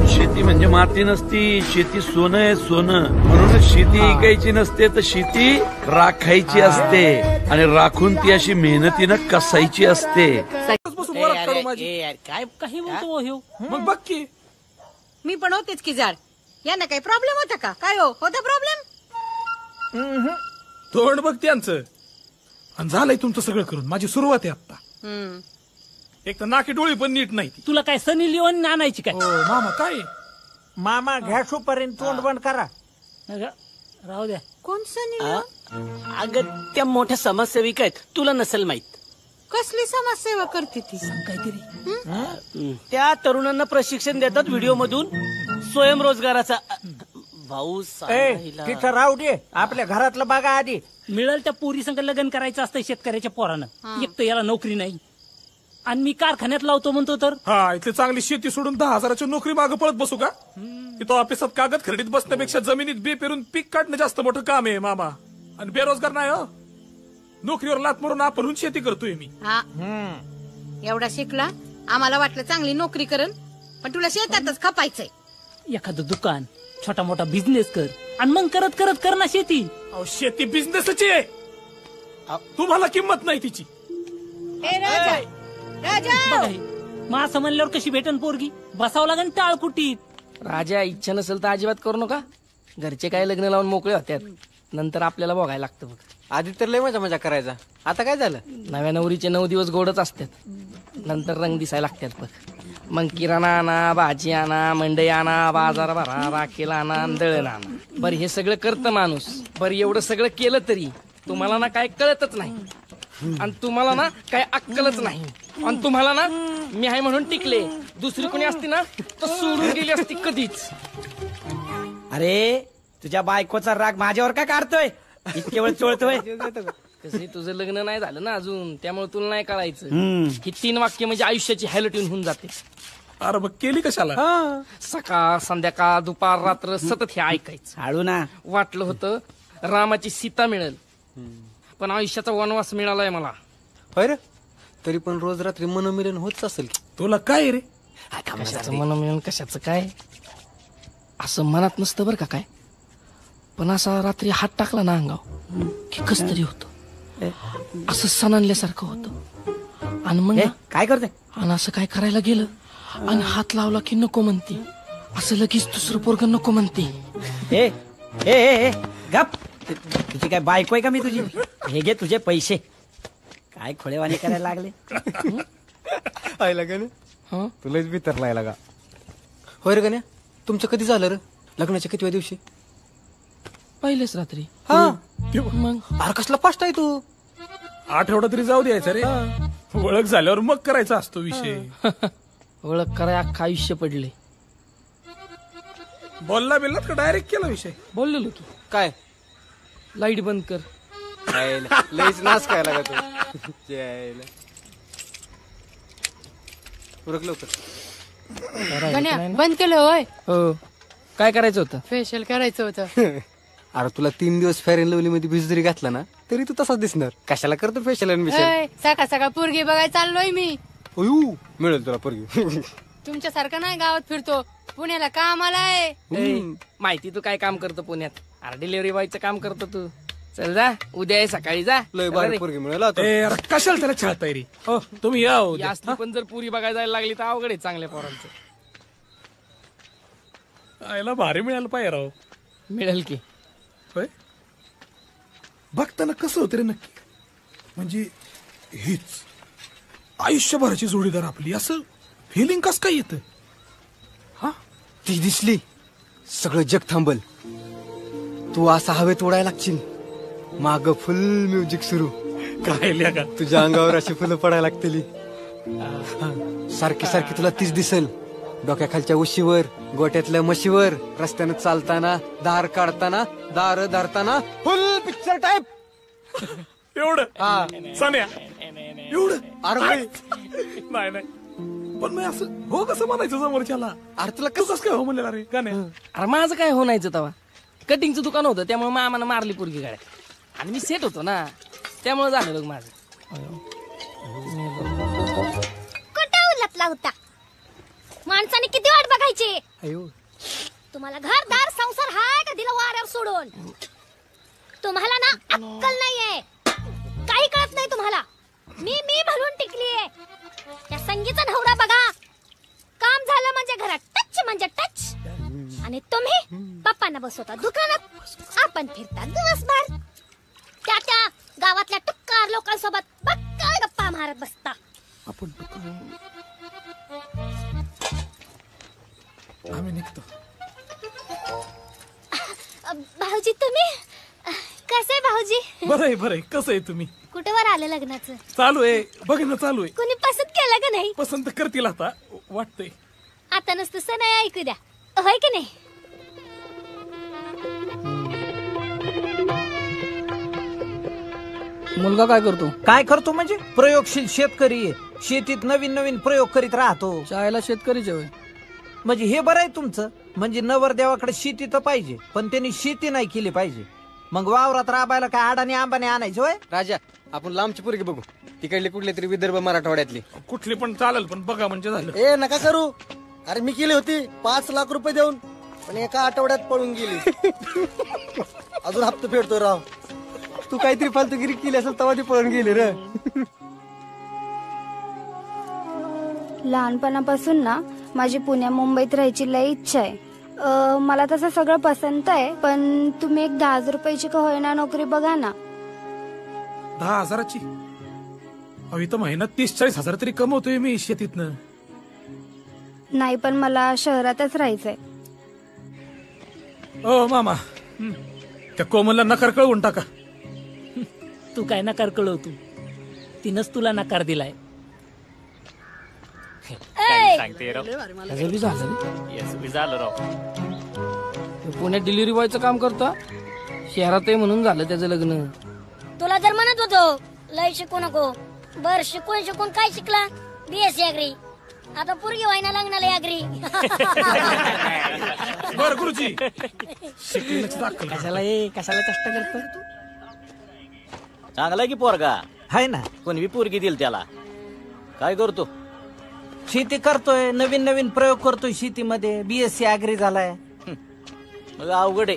शेती म्हणजे माती नसती, शेती सोनं आहे सोनं. म्हणून शेती ऐकायची नसते तर शेती राखायची असते आणि राखून ती अशी मेहनतीनं कसायची असते. काय काही बोलतो मग बघ की मी पण होतेच की जाड. यांना काही प्रॉब्लेम होता का? काय होता प्रॉब्लेम? तोंड बघ त्यांचं. आणि झालंय तुमचं सगळं करून. माझी सुरुवात आहे आता. एक तर नाकी डोळी पण नीट नाही. तुला काय सनी लिओन आणायची काय? मामा काय मामा घ्यासू पर्यंत तोंड बंद करा. राहू द्या. कोण सनी? अगं त्या मोठ्या समाजसेविका आहेत, तुला नसेल माहित. कसली समाजसेवा करते ती? काहीतरी त्या तरुणांना प्रशिक्षण देतात व्हिडिओ मधून स्वयंरोजगाराचा. भाऊ तिथं राहू दे, आपल्या घरातलं बघा आधी. मिळेल त्या पोरी संग लग्न करायचं असतं शेतकऱ्याच्या पोरानं. एक तर याला नोकरी नाही आणि मी कारखान्यात लावतो म्हणतो तर. हा इथे चांगली शेती सोडून 10,000ची नोकरी मागे पळत बसू का? तिथं ऑफिसात कागद खरेदीत बसण्यापेक्षा जमिनीत बी पेरून पीक काढणं जास्त मोठं काम आहे मामा. आणि बेरोजगार नाही हो, नोकरीवर लात मारून आपण शेती करतोय मी. एवढा शिकला, आम्हाला वाटलं चांगली नोकरी करण, पण तुला शेतातच खपायचंय. एखादं दुकान छोटा मोठा बिझनेस कर आणि मग करत करत कर ना शेती. अहो शेती बिझनेसची आहे, तुम्हाला किंमत नाही तिची. मग असं म्हणल्यावर कशी भेटन पोरगी? बसावं लागेल टाळकुटीत. राजा इच्छा नसेल तर अजिबात करू नका. घरचे काय लग्न लावून मोकळे होत्यात, नंतर आपल्याला बघायला लागतं बघ. आधी तर लय मजा मजा करायचा, आता काय झालं? नव्या नवरीचे 9 दिवस गोडच असतात, नंतर रंग दिसायला लागतात बघ. मग किराणा आणा, भाजी आणा, मंडई आणा, बाजार भरा, राखेला आणा, दळण आणा. बरं हे सगळं करतं माणूस. बरं एवढं सगळं केलं तरी तुम्हाला ना काय कळतच नाही, आणि तुम्हाला ना काय अक्कलच नाही, आणि तुम्हाला ना मी आहे म्हणून टिकले. दुसरी कोणी असती ना तर सोडून गेली असती कधीच. अरे तुझ्या बायकोचा राग माझ्यावर काय काढतोय? इतके वेळ चोळतोय. कसं तुझं लग्न नाही झालं ना अजून, त्यामुळे तुला नाही कळायचं. ही 3 वाक्य म्हणजे आयुष्याची हायलाइट होऊन जाते. अरे बघ केली कशाला? सकाळ संध्याकाळ दुपार रात्र सतत हे ऐकायचं. हळू ना. वाटलं होतं रामाची सीता मिळेल, पण आयुष्याचा वनवास मिळालाय मला. होय रे, तरी पण रोज रात्री मनोमिलन होत असेल. तुला काय रे? कशाचं मनोमिलन कशाचं काय असं मनात नसतं बरं का काय, पण असा रात्री हात टाकला ना अंगाव की कस तरी होतं, असं सणानल्यासारखं होतं. आणि मग काय करते? आणि असं काय करायला गेलं आणि हात लावला की नको म्हणते, असं लगेच दुसरं पोरग नको म्हणते. ए ए ए गप, तुझी काय बायको आहे का मी तुझी? हे घे तुझे पैसे. काय खोळेवाणी करायला लागले? आयला गण्या, तुलाच भीतर लायला का? होय रे गण्या, तुमचं कधी झालं रे लग्नाच्या कितव्या दिवशी? पहिलेच रात्री. मग अरे कसला फास्ट आहे तू. आठवडा तरी जाऊ द्यायचा रे, ओळख झाल्यावर मग करायचा असतो विषय. ओळख कराय अख्खं आयुष्य पडले. बोलला बिल्ला का डायरेक्ट केला विषय? बोललेलो की काय लाईट बंद कर. लईच नाच काय लागा तू. उरक लवकर. बंद केलं होय? हो, काय करायचं होतं? फेशियल करायचं होतं. अरे तुला 3 दिवस फेअर अँड लवली मध्ये भिज जरी घातला ना तरी तू तसाच दिसणार. कशाला करतो फेशियल अँड मिशन? सकाळ सकाळ पोरगी बघायला चाललोय मी. मिळेल तुला पोरगी. तुमच्यासारखं नाही गावात फिरतो, पुण्याला कामाला आहे. माहिती तू काय काम करतो पुण्यात? अरे डिलिव्हरी बॉयचं काम करतो तू. चल जा, उद्या आहे सकाळी जा. लय बारी पोरगी मिळेल. कशाला त्याला छळताय रे? तुम्ही या उद्या. असली पण जर पुरी बघायला जायला लागली तर अवघड आहे चांगल्या पोरांचं. आयला भारी मिळायला पाहिजे राव. मिळेल की. होय, बघताना कसं होतं रे नक्की? म्हणजे हीच आयुष्यभराची जोडीदार आपली, असं फिलिंग कस काय येतं? हा, ती दिसली सगळं जग थांबल. तू असा हवेत उडायला लागशील, माग फुल म्युझिक सुरू. काय का तुझ्या अंगावर अशी फुलं पडायला लागतील. सारखी सारखी तुला तीच दिसल. डोक्याखालच्या उशीवर, गोट्यातल्या म्हशीवर, रस्त्यानं चालताना, दार काढताना, दार धरताना, फुल पिक्चर टाईप. एवढं सान्या, एवढं? अरे नाही नाही, पण मी असं हो कसं म्हणायचं समोरच्याला? अरे तुला कसं काय हो म्हणलेला रे का नाही? अरे माझं काय होणायचं तवा? कटिंगचं दुकान होतं त्यामुळे मामानं मारली पोरगी गाड्या, आणि मी सेट होतो ना त्यामुळे झालं बघ माझं. कुठं उलटला होता? माणसाने किती वाट बघायची? तुम्हाला घरदार संसार हाय का दिला वाऱ्यावर सोडून? तुम्हाला ना अक्कल नाहीये, काही कळत नाही तुम्हाला. मी म्हणून टिकलीये. त्या संगीचा नवरा बघा, काम झालं म्हणजे घरात टच म्हणजे टच. आणि तुम्ही पप्पांना बसवता दुकानात, आपण फिरता दिवसभर त्या गावातल्या टुक्कार लोकांसोबत बक्कळ गप्पा मारत बसता. आम्ही निघतो. भाऊजी तुम्ही कसे? भाऊजी बरं कसं आहे तुम्ही? कुठे वर आलं लग्नाचं? चालू आहे, बघणं चालू आहे. कोणी पसंत केलं का नाही? पसंत करतील आता वाटतंय. आता नसतं सनाई ऐकू द्या, होय की नाही? मुलगा काय करतो? काय करतो म्हणजे प्रयोगशील शेतकरी आहे. शेतीत नवीन नवीन प्रयोग करीत राहतो. शाळेला शेतकरीच होय. म्हणजे हे बरं आहे तुमचं. म्हणजे नवरदेवाकडे शेती तर पाहिजे, पण त्यांनी शेती नाही केली पाहिजे. मग वावरात राबायला काय आडाने आंबाने आणायचे होय? राजा, आपण लांबची पोरगी बघू. तिकडली कुठली तरी विदर्भ मराठवाड्यातली. कुठली पण चालेल, पण बघा म्हणजे झालं. ए नका करू. अरे मी केली होती 5 लाख रुपये देऊन, पण एका आठवड्यात पळून गेली. अजून हप्ता फेडतोय राव. तू काहीतरी फालतूगिरी केली असेल तेव्हा ती पळून गेली रे. लहानपणापासून ना माझी पुण्या मुंबईत राहायची लई इच्छा आहे. मला तसं सगळं पसंत आहे, पण तुम्ही एक 10,000 रुपयाची का होईना नोकरी बघा ना. 10,000ची? अहो इथं महिन्यात 30-40 हजार तरी कमवतोय मी शेतीतनं. नाही, पण मला शहरातच राहायचंय. ओ मामा, त्या कोमलला नकार कळवून टाका. तू काय नकार कळवतो? तिनंच तुला नकार दिलाय. पुण्यात डिलिव्हरी बॉयचं काम करता, शहरात आहे म्हणून झालं त्याचं लग्न. तुला जर म्हणत होतो लय शिकू नको, बर शिकून काय शिकला? BSc agree. आता पोरगी व्हायना लागणार अग्री. बर गुरुजी, शिकण्याची दाखल करा. कशाला कष्ट करतो? चांगला की पोरगा हाय ना. कोणी पोरगी दिल त्याला. काय करतो? शेती करतोय, नवीन नवीन प्रयोग करतोय शेतीमध्ये. BSc अग्री झालाय. मग अवघड आहे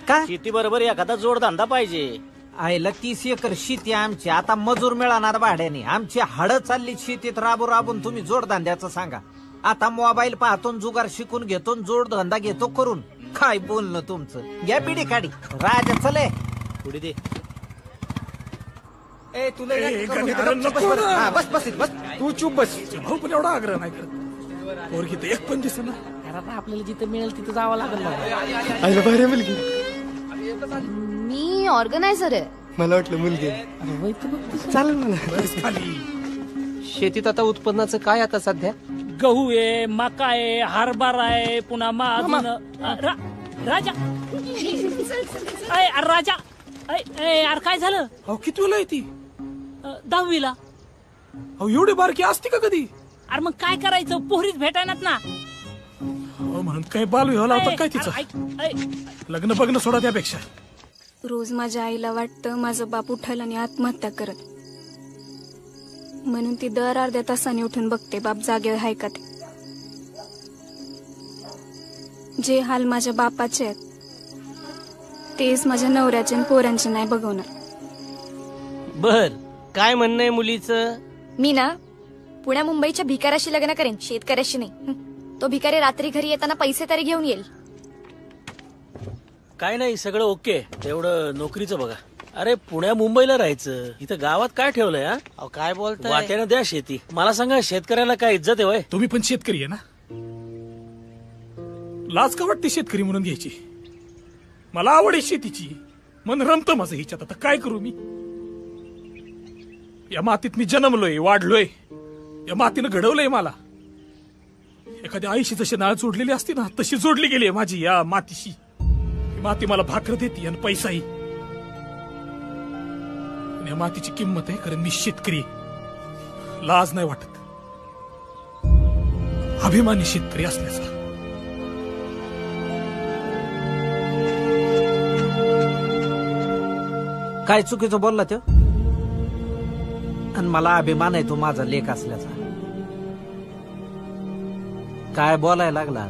का? शेती बरोबर एखादा जोडधंदा पाहिजे. आईला 30 एकर शेती आमची. आता मजूर मिळणार भाड्याने. आमची हाडं चालली शेतीत राबून. तुम्ही जोडधंद्याचं सांगा. आता मोबाईल पाहतो, जुगार शिकून घेतो, जोडधंदा घेतो करून. काय बोलणं तुमचं. या पिढी काढी. राजा चले पुढे दे. ए तुला बस बस तू चुप बस. भाऊ पण एवढा आग्रह नाही करत. पोरगी तर एक पण दिसेना. आपल्याला जिथं मिळेल तिथं जावं लागेल. आईला बाहेर मुलगी. मी ऑर्गनायझर आहे. मला वाटलं मुलगी. चालेल मला. शेतीत आता उत्पन्नाचं काय आता सध्या? गहू आहे, मका आहे, हरभरा आहे, पुन्हा राजा. राजा यार काय झालं? अहो किती वेळा आहे ती? 10वीला. अहो एवढी बारकी असते का कधी? अरे मग काय करायचं, पोरीच भेटायनात ना. म्हणून काही बालविवाह लावतात काय तिचं? लग्न बघणं सोडा त्यापेक्षा. रोज माझ्या आईला वाटतं माझं बाप उठल आणि आत्महत्या करत, म्हणून ती दर अर्ध्या तासाने उठून बघते बाप जागेवर आहे का ते. जे हाल माझ्या बापाचे आहेत तेच माझ्या नवऱ्याचे आणि पोरांचे नाही बघवणार. बर काय म्हणणं आहे मुलीचं? मी ना पुण्या मुंबईच्या भिकाऱ्याशी लग्न करेन, शेतकऱ्याशी नाही. तो भिकारी रात्री घरी येताना पैसे तरी घेऊन येईल. काय नाही, सगळं ओके. तेवढं नोकरीचं बघा. अरे पुण्या मुंबईला राहायचं, इथं गावात काय ठेवलंय? हा काय बोलताय? वाट्यानं द्या शेती. मला सांगा, शेतकऱ्याला काय इज्जत आहे? तुम्ही पण शेतकरी आहे ना? लाज का वाटते शेतकरी म्हणून घ्यायची? मला आवड आहे शेतीची, मन रमतं माझं हिच्यात. आता काय करू मी? या मातीत मी जन्मलोय, वाढलोय, या मातीनं घडवलंय मला. एखाद्या आईशी जशी नाळ जोडलेली असते ना, तशी जोडली गेली आहे माझी या मातीशी. माती मला भाकर देते आणि पैसाही. या मातीची किंमत आहे, कारण मी शेतकरी. लाज नाही वाटत, अभिमानी शेतकरी असल्याचा. काय चुकीचं बोलला तो? आणि मला अभिमान आहे तो माझा लेख असल्याचा. काय बोलायला लागला?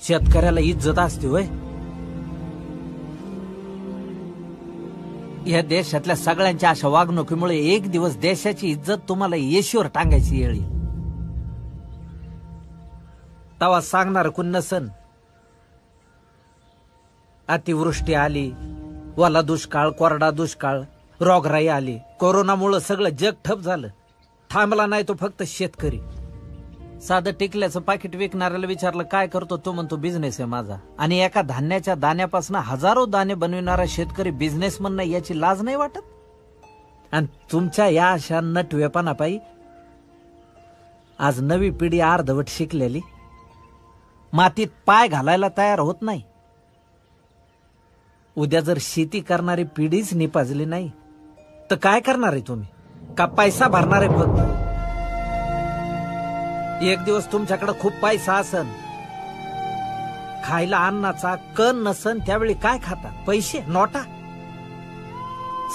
शेतकऱ्याला इज्जत असते होय. या देशातल्या सगळ्यांच्या अशा वागणुकीमुळे एक दिवस देशाची इज्जत तुम्हाला येशीवर टांगायची येळी. तवा सांगणार कोण नसन. अतिवृष्टी आली, वाला दुष्काळ, कोरडा दुष्काळ, रोगराई आली, कोरोनामुळं सगळं जग ठप झालं. थांबला नाही तो फक्त शेतकरी. साधं टिकल्याचं पाकिट विकणाऱ्याला विचारलं काय करतो, तो म्हणतो बिझनेस आहे माझा. आणि एका धान्याच्या दाण्यापासून हजारो दाणे बनविणारा शेतकरी बिझनेसमन नाही याची लाज नाही वाटत. आणि तुमच्या या अशा नटवेपणापायी आज नवी पिढी अर्धवट शिकलेली मातीत पाय घालायला तयार होत नाही. उद्या जर शेती करणारी पिढीच निपाजली नाही तर काय करणार आहे तुम्ही? का पैसा भरणार आहे फक्त? एक दिवस तुमच्याकडे खूप पैसा असन, खायला अन्नाचा कण नसन, त्यावेळी काय खाता? पैसे, नोटा.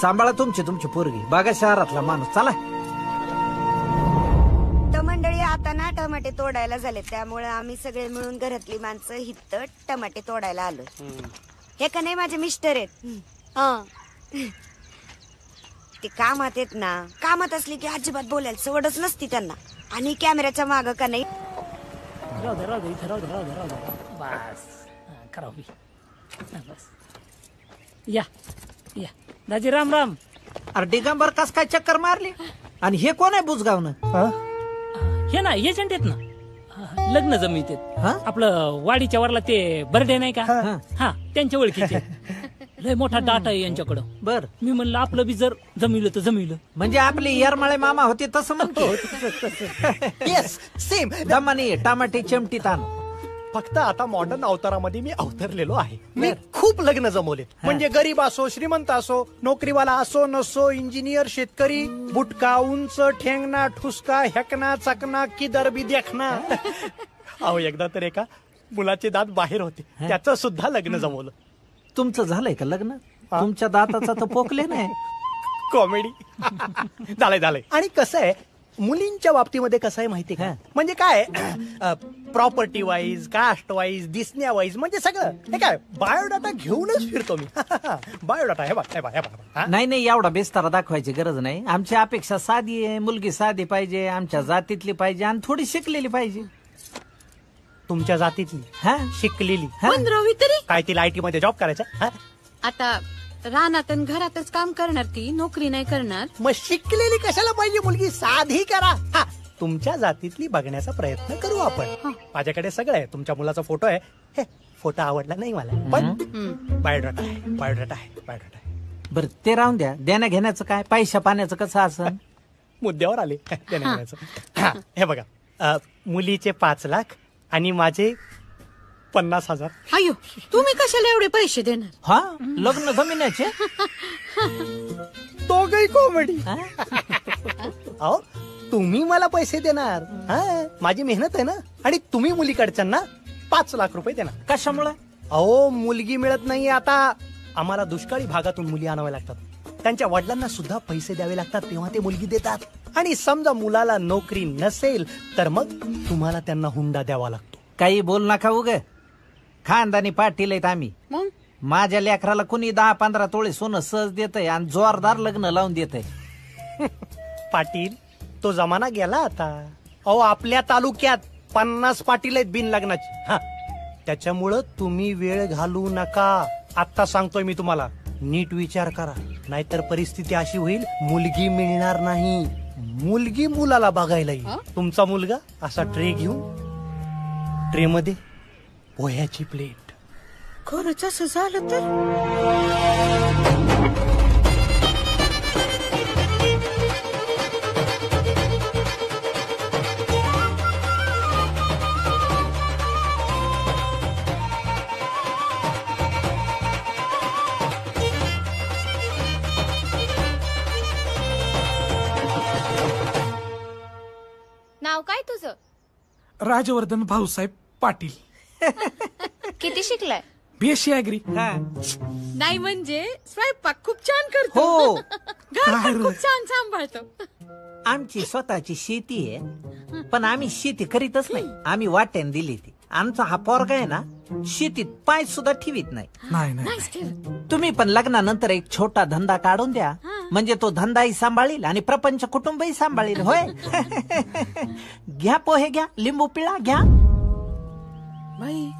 सांभाळा तुमची पोरगी. बघा शहरातला माणूस. चला. तर मंडळी आता ना टमाटे तोडायला झाले, त्यामुळे आम्ही सगळे मिळून घरातली माणसं हित टमाटे तोडायला आलो. हे का नाही माझे मिस्टर आहेत. ते कामात आहेत ना, कामात असली की अजिबात बोलायला सवडच नसती त्यांना. आणि कॅमेऱ्याच्या माग का नाही. राहू दे इथं राहू दे. बस करा बस. या दाजी राम राम. अरे दिगंबर कस काय चक्कर मारली? आणि हे कोण आहे बुजगावनं? हे ना एजंट आहेत ना, लग्न जमीत आहेत. आपलं वाडीच्या वरला ते बर्डे नाही का, हा त्यांच्या ओळखीचे. लय मोठा डाटा आहे यांच्याकडं. बर. मी म्हणलं आपलं बी जर जमिलं तर जमिलं. म्हणजे आपले येरमाळे मामा होते तसं म्हणतो. Yes same. दमाने टमाटे चिमटीत आण. फक्त आता मॉडर्न अवतारामध्ये मी अवतरलेलो आहे. मी खूप लग्न जमवले. म्हणजे गरीब असो, श्रीमंत असो, नोकरीवाला असो नसो, इंजिनियर, शेतकरी, बुटका, उंच, ठेंगणा, ठुसका, हेकना, चकना, किदर बी देखना. अहो एकदा तर एका मुलाचे दात बाहेर होते, त्याचं सुद्धा लग्न जमवलं. तुमचं झालंय का लग्न? तुमच्या दाताचा तर पोकले नाही. कॉमेडी. झालंय. आणि कसं आहे, मुलींच्या बाबतीमध्ये कसं आहे माहिती का, म्हणजे काय प्रॉपर्टी वाईज, कास्ट वाईज, दिसण्या वाईज, म्हणजे सगळं हे काय बायोडाटा घेऊनच फिरतो मी. बायोडाटा हे बघ. नाही एवढा बेस्तारा दाखवायची गरज नाही. आमची अपेक्षा साधी आहे. मुलगी साधी पाहिजे, आमच्या जातीतली पाहिजे आणि थोडी शिकलेली पाहिजे. तुमच्या जातीतली, शिकलेली, 15वी तरी काय तिला IT मध्ये जॉब करायचा? आता रानात आणि घरातच काम करणार, ती नोकरी नाही करणार. मग शिकलेली कशाला पाहिजे मुलगी? साधी करा. तुमच्या जातीतली बघण्याचा प्रयत्न करू आपण. माझ्याकडे सगळं आहे. तुमच्या मुलाचा फोटो आहे. हे फोटो आवडला नाही मला, पण बायोडाटा आहे. बरं ते राहून द्या. देण्या घेण्याचं काय, पैशा पाण्याचं कसं असं? मुद्द्यावर आले देण्या घेण्याचं. हे बघा, मुलीचे 5 लाख आणि माझे 50,000. अयो तुम्ही कशाला एवढे पैसे देणार? हा लग्न जमिन्याचे. दोघही कॉमेडी. अहो तुम्ही मला पैसे देणार, माझी मेहनत आहे ना. आणि तुम्ही मुलीकडच्यांना 5 लाख रुपये देणार. कशामुळे? अहो मुलगी मिळत नाहीये आता. आम्हाला दुष्काळी भागातून मुली आणाव्या लागतात. त्यांच्या वडिलांना सुद्धा पैसे द्यावे लागतात, तेव्हा ते मुलगी देतात. आणि समजा मुलाला नोकरी नसेल तर मग तुम्हाला त्यांना हुंडा द्यावा लागतो. काही बोल नका उगे. खानदानी पाटील आहेत आम्ही. माझ्या लेकराला कुणी 10-15 तोळे सोनं सहज देतय आणि जोरदार लग्न लावून देतय. पाटील तो जमाना गेला आता. अहो आपल्या तालुक्यात 50 पाटील आहेत बिन लग्नाची. त्याच्यामुळं तुम्ही वेळ घालू नका. आता सांगतोय मी तुम्हाला, नीट विचार करा, नाहीतर परिस्थिती अशी होईल मुलगी मिळणार नाही. मुलगी मुलाला बघायला येईल. तुमचा मुलगा असा ट्रे घेऊन, ट्रे मध्ये पोह्याची प्लेट. खरंच असं झालं तर नाव काय तुझं? राजवर्धन भाऊसाहेब पाटील. किती शिकलाय? BSc agri. नाही म्हणजे स्वयंपाक खूप छान करतो. हो. घर पण खूप छान सांभाळतो. आमची स्वतःची शेती आहे, पण आम्ही शेती करीतच नाही. आम्ही वाट्याने दिली ती. आमचा हा पोरगा आहे ना शेतीत पाय सुद्धा ठेवीत नाही. नाही तुम्ही पण लग्नानंतर एक छोटा धंदा काढून द्या, म्हणजे तो धंदाही सांभाळील आणि प्रपंच कुटुंबही सांभाळील. होय. घ्या पोहे, घ्या लिंबू पिळा, घ्या. बाई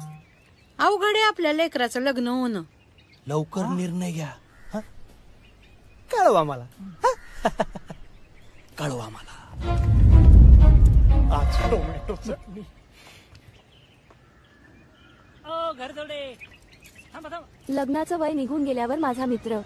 अवघड आहे आपल्या लेकराचं लग्न होणं. लवकर निर्णय घ्या. कळवा मला. कळवा मला. आज टोमॅटो चटणी. घर जोडे. थांबा थांबा. लग्नाचं वय निघून गेल्यावर माझा मित्र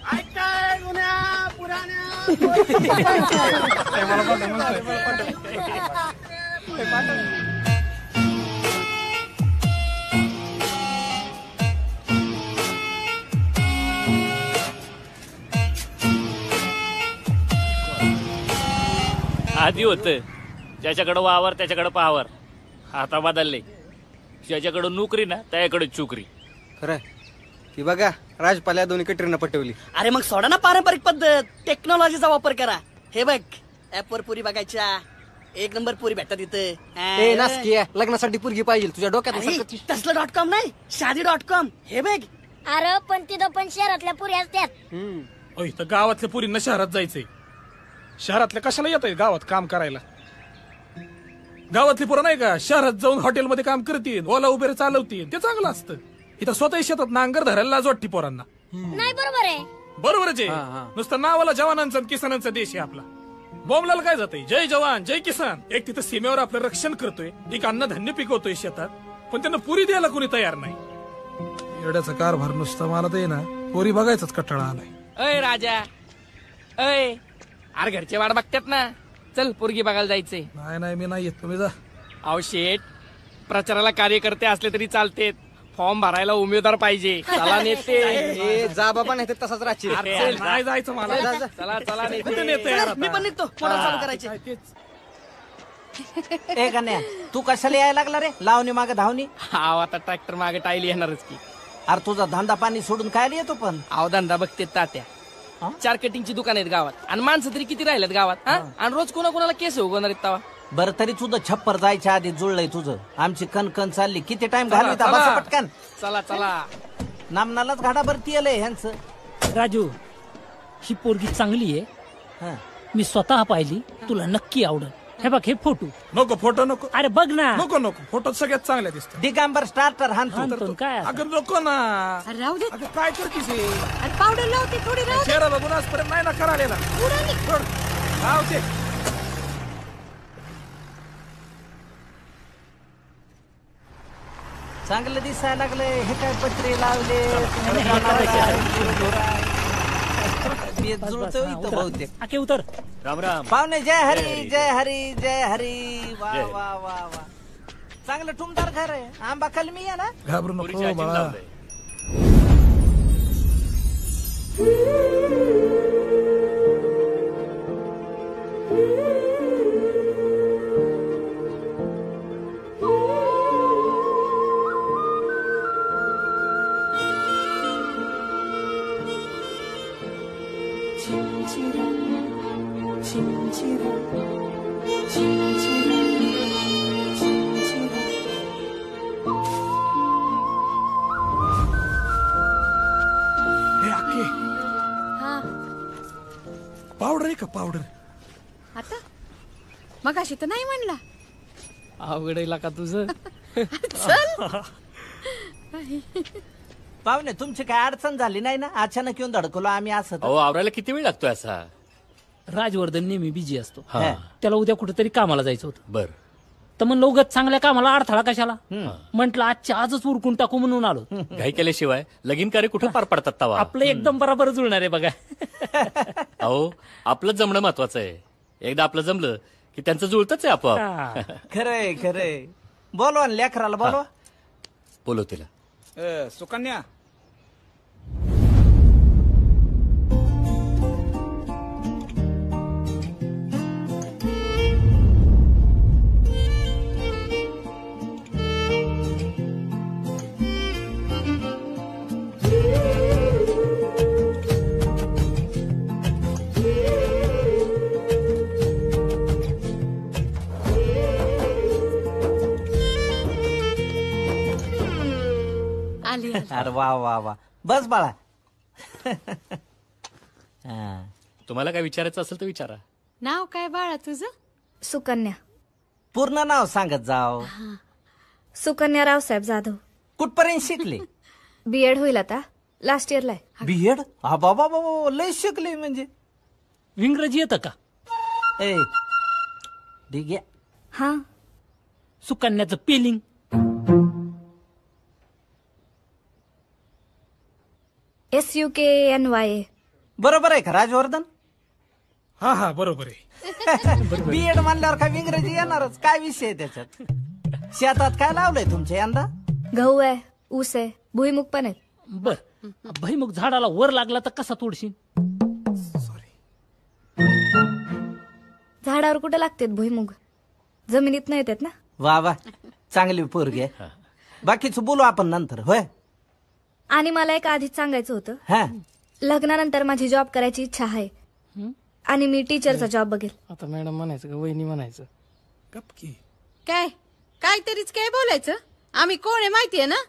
आधी होत ज्याच्याकडे वावर त्याच्याकडे पावर, आता बदलले. ज्याच्याकडे नोकरी ना त्याच्याकडे चुकरी. खरं ती बघा राजपाल्या दोन्ही कटरीनं पटवली. अरे मग सोडा ना पारंपरिक पद्धत, टेक्नॉलॉजीचा वापर करा. हे बघ ऍपवर पुरी बघायच्या, एक नंबर पुरी भेटतात ए नासकी आहे, लग्नासाठी पुरगी पाहिजे तुझ्या डोक्यात. तसलं .com नाही, शादी.com. हे बघ. अरे पण तिथं पण शहरातल्या पुरी असतात. इथं गावातल्या पुरींना शहरात जायचंय. शहरातल्या कशाला येत आहे गावात काम करायला? गावातली पोरं नाही का शहरात जाऊन हॉटेलमध्ये काम करतील, ओला उबेर चालवतील, ते चांगलं असतं. इथं स्वतः शेतात नांगर धरायला लाज वाटते पोरांना. नाही बरोबर आहे. बरोबरच आहे. नुसतं नावाला जवानांचा किसानांचा देश आहे आपला. बॉम्बलाला काय जातंय, जय जवान जय किसान. एक तिथं सीमेवर आपलं रक्षण करतोय, एक अन्नधान्य पिकवतोय शेतात, पण त्यांना पुरी द्यायला कोणी तयार नाही. एवढ्याचा कारभार नुसतं मला ते ना पोरी बघायचाच कटाळा आलाय. अय राजा, अय अरे घरचे वाट बघतात ना, चल पोरगी बघायला जायचंय. नाही मी नाही येत, तुम्ही जा. अहो शेठ, प्रचाराला कार्यकर्ते असले तरी चालतेत, फॉर्म भरायला उमेदवार पाहिजे. चला नेते. जा बाबा नाही तसाच राहशील. नाही जायचं मला. चला चला कुठे नेते? मी पण निघतो, मोटर चालू करायचे. ए गण्या, तू कशाला यायला लागला रे लावणी मागे धावणी? हा आता ट्रॅक्टर मागे टाईल येणारच की. अरे तुझा धंदा पाणी सोडून काय येतो पण? अहो धंदा बघते तात्या, 4 कटिंगची दुकान आहेत गावात, आणि माणसं तरी किती राहिल्यात गावात. आणि रोज कोणाला केस उगवणार आहेत तवा. बरं तरी तुझं छप्पर जायच्या आधी जुळलंय तुझं. आमची कणकण चालली, किती टाइम घालविता बसा पटकन. चला चला. नामनालाच घाडा भरती आलंय ह्यांचं. राजू, ही पोरगी चांगली आहे, मी स्वतः पाहिली, तुला नक्की आवडेल. हे बघ हे फोटो. नको फोटो नको. अरे बघ ना. नको फोटो सगळ्यात चांगल्या दिसतात. दिगंबर स्टार्टर हाणतो काय. अगं नको ना. राहू दे. अगं काय करतीस हे? अरे पावडर लावते थोडी. राहू दे. चेहरा बघून आजपर्यंत नाही ना करायला. लावते. चांगलं दिसायला लागले. हे काय पत्रे लावले जुळतो इथं बहुतेक. उतर. राम राम पाहुणे. जय हरी जय हरी जय हरी. वा वा वा वा. चांगलं टुमदार घर आहे. आंबा कलमी आहे ना. घाबरू नको बाळा. पावडर आहे का पावडर? आता मग अशी तर नाही म्हणला. अवघड का तुझं. पाहुणे तुमची काय अडचण झाली नाही ना? अचानक येऊन धडकलो आम्ही असं. अहो आवरायला किती वेळ लागतोय असा? राजवर्धन नेहमी बिझी असतो, त्याला उद्या कुठेतरी कामाला जायचं होतं. बर. तर म्हणलं उगाच चांगल्या कामाला अडथळा कशाला, म्हटलं आजच्या आजच उरकून टाकू म्हणून आलो. घाई केल्याशिवाय लगीन कार्य कुठे पार पडतात तवा. आपलं एकदम बरोबर जुळणार आहे बघा. अहो आपलं जमणं महत्वाचं आहे. एकदा आपलं जमलं की त्यांचं जुळतच आहे आपोआप. खरंय खरंय. बोलवा लेकराला बोलवा. बोलव तिला. सुकन्या आली अरे वा वा वा, बस बाळा. हा. तुम्हाला काय विचारायचं असेल तर विचारा. नाव काय बाळा तुझं? सुकन्या. पूर्ण नाव सांगत जाव. सुकन्या रावसाहेब जाधव. कुठपर्यंत शिकले? बीएड होईल आता, लास्ट इयरला आहे. बीएड? हा बाबा बाबा, लय शिकले म्हणजे. इंग्रजी येतं का? ए ठीक आहे. हा. सुकन्याचं पेलिंग. SUKNY. बरोबर आहे का राजवर्धन? हा हा बरोबर आहे. बीएड म्हणल्यावर काय इंग्रजी येणारच, काय विषय आहे त्याच्यात? शेतात काय लावलंय तुमच्या यंदा? गहू आहे, ऊस आहे, भुईमुग पण आहे. बर, भुईमुग झाडाला वर लागला तर कसा तोडशील? झाडावर कुठे लागतात भुईमुग? जमिनीत नाही येतात ना. वा वा, चांगली पोरगी आहे. बाकीचं बोलू आपण नंतर. होय. आणि मला एक आधीच सांगायचं होतं, हा. लग्नानंतर माझी जॉब करायची इच्छा आहे आणि मी टीचरचा जॉब बघेल. आता मॅडम म्हणायचं का वहिनी म्हणायचं? काय काहीतरीच काय बोलायचं? आम्ही कोण आहे माहितीये ना?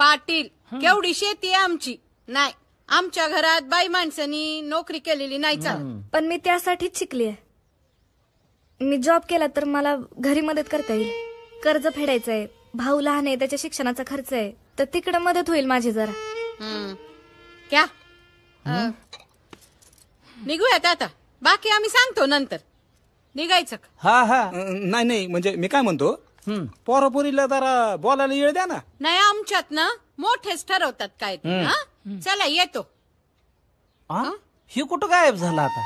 पाटील. केवढी शेती आहे आमची. नाही, आमच्या घरात बाई माणसानी नोकरी केलेली नाही चालत. पण मी त्यासाठीच शिकली आहे. मी जॉब केला तर मला घरी मदत करता येईल. कर्ज फेडायचंय, भाऊ लहान आहे, त्याच्या शिक्षणाचा खर्च आहे, तर तिकडे मदत होईल माझी जरा. क्या निघूयात आता, बाकी आम्ही सांगतो नंतर. निघायचं का? हा हा. नाही नाही, म्हणजे मी काय म्हणतो, पोरापोरीला जरा बोलायला येळ द्या ना. नाही, आमच्यात ना मोठेच ठरवतात काय ते. हा? चला येतो. ही कुठं गायब झाला आता?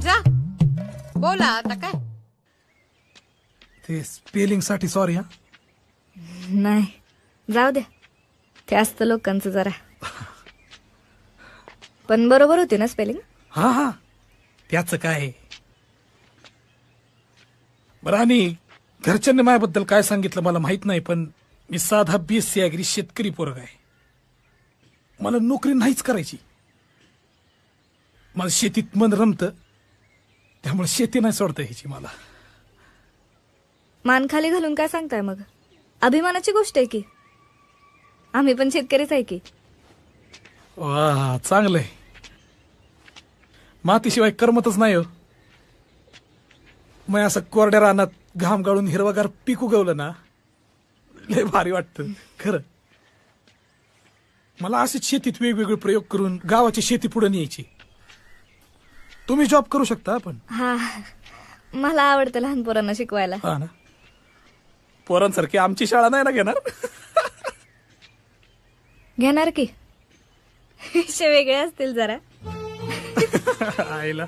जा बोला आता काय. ते स्पेलिंग साठी सॉरी. हा नाही, जाऊ द्या, ते असतं लोकांचं जरा. पण बरोबर होती ना स्पेलिंग? हा हा, त्याच काय. बरं, आणि घरच्यांनी माझ्याबद्दल काय सांगितलं मला माहित नाही, पण मी साधा BSc ऍग्री शेतकरी पोरग आहे. मला नोकरी नाहीच करायची. मला शेतीत मन रमतं, त्यामुळे शेती नाही सोडता यायची मला. मान खाली घालून काय सांगताय मग? अभिमानाची गोष्ट आहे की. आम्ही पण शेतकरीच आहे की. वा, चांगलंय. मातीशिवाय करमतच नाही हो. मग असं कोरड्या रानात घाम गाळून हिरवागार पीक उगवलं ना, लय भारी वाटतं खरं. मला असेच शेतीत वेगवेगळे प्रयोग करून गावाची शेती पुढे न्यायची. तुम्ही जॉब करू शकता. पण हा, मला आवडतं लहान पोरांना शिकवायला. हा ना, पोरांसारखी आमची शाळा नाही ना घेणार. घेणार की. विषय वेगळे असतील जरा. आईला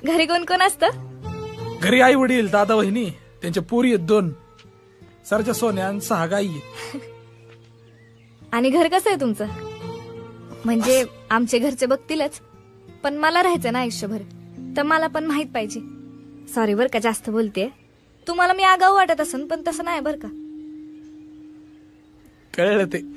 घरी कोण कोण असतं? घरी आई वडील, दादा वहिनी, त्यांच्या पोरी आहेत 2, सरच्या सोन्या आणि 6 गाई आहेत. आणि घर कसं आहे तुमचं? म्हणजे आमचे घरचे बघतीलच, पण मला राहायचं ना आयुष्यभर, तर मला पण माहित पाहिजे. सॉरी बर का जास्त बोलते. तुम्हाला मी आगाऊ वाटत असन, पण तसं नाही बर का. कळलं ते.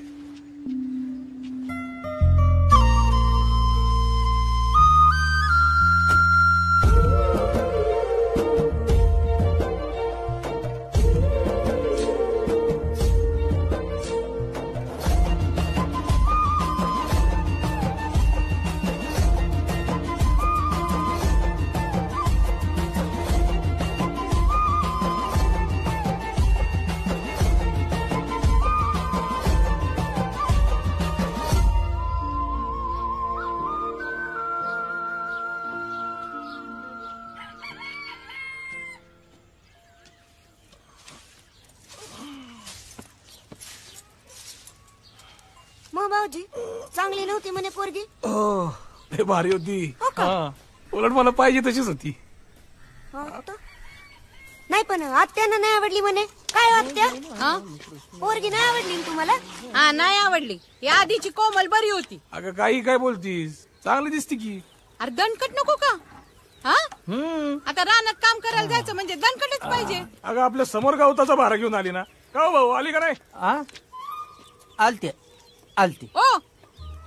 मग भाऊजी चांगली नव्हती म्हणे पोरगी. हो, लय भारी होती. हा, उलट मला पाहिजे तशीच होती. नाही, पण आत्यानं नाही आवडली म्हणे. काय आत्या? पोरगी नाही आवडली ना तुम्हाला? हा, नाही आवडली. या आधीची कोमल बरी होती. अगं काही काय बोलतीस, चांगली दिसती की. अरे दणकट नको का? हा, आता रानात काम करायला जायचं म्हणजे दणकटच पाहिजे. अगं आपल्या समोर गवताचा भारा घेऊन आली ना. का भाऊ, आली का नाही? आलते आलते. ओ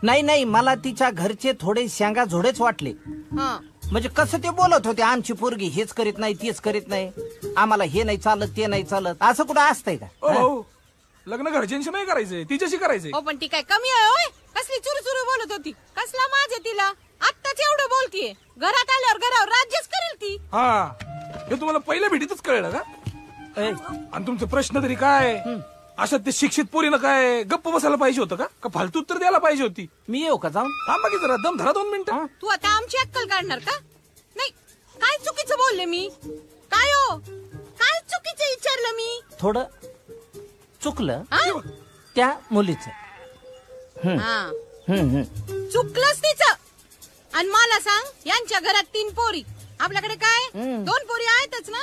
नाही नाही, मला तिच्या घरचे थोडे शेंगा झोडेच वाटले. म्हणजे कसं ते बोलत होते, आमची पोरगी हेच करीत नाही तेच करीत नाही, आम्हाला हे नाही चालत ते नाही चालत, असं कुठं असतंय का? हो लग्न घरच्यांशी नाही करायचंय, तिच्याशी करायचंय. हो पण ती काय कमी आहे होय? कसली चुरू चुरू बोलत होती, कसला माझे तिला आत्ताच एवढं बोलतीये, घरात आल्यावर घरावर राज्यच करेल ती. हा हे तुम्हाला पहिल्या भेटीतच कळलं का? आणि तुमचे प्रश्न तरी काय? अशा ते शिक्षित पोरीनं काय गप्प बसायला पाहिजे होतं का फालतू उत्तर द्यायला पाहिजे होती? मी येऊ का जाऊन? थांबा की जरा, दम धरा 2 मिनिटं. तू आता आमची अक्कल काढणार का? नाही काय चुकीचं बोलले मी? काय हो काय चुकीचं विचारलं मी? थोडं चुकलं त्या मुलीचं. चुकलंच तिचं. आणि मला सांग, यांच्या घरात 3 पोरी, आपल्याकडे काय 2 पोरी आहेतच ना,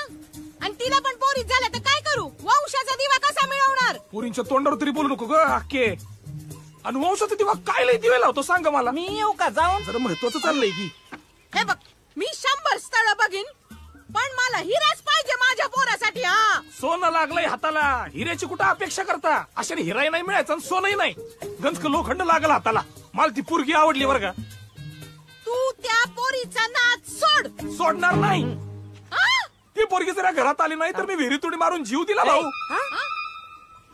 आणि तिला पण पोरीच झाल्या तर काय करू? वंशाचा दिवा कसा मिळवणार? पोरींच्या तोंडावर तरी बोलू नको ग अक्के. आणि वंशाचा दिवा काय लय दिवे लावतो सांग मला. मी येऊ का जाऊन? जरा महत्वाचं चाललंय की. हे बघ, मी 100 स्थळ बघीन, पण मला हिराच पाहिजे माझ्या पोरासाठी. हा सोनं लागलंय हाताला, हिऱ्याची कुठं अपेक्षा करता? अशाने हिराही नाही मिळायचं आणि सोनही नाही, गंजक लोखंड लागल हाताला. मला ती पोरगी आवडली बरं का. तू त्या पोरीचा नाद सोड. सोडणार नाही. ती पोरगी जरा घरात आली नाही तर मी विहिरीत उडी मारून जीव दिला भाऊ.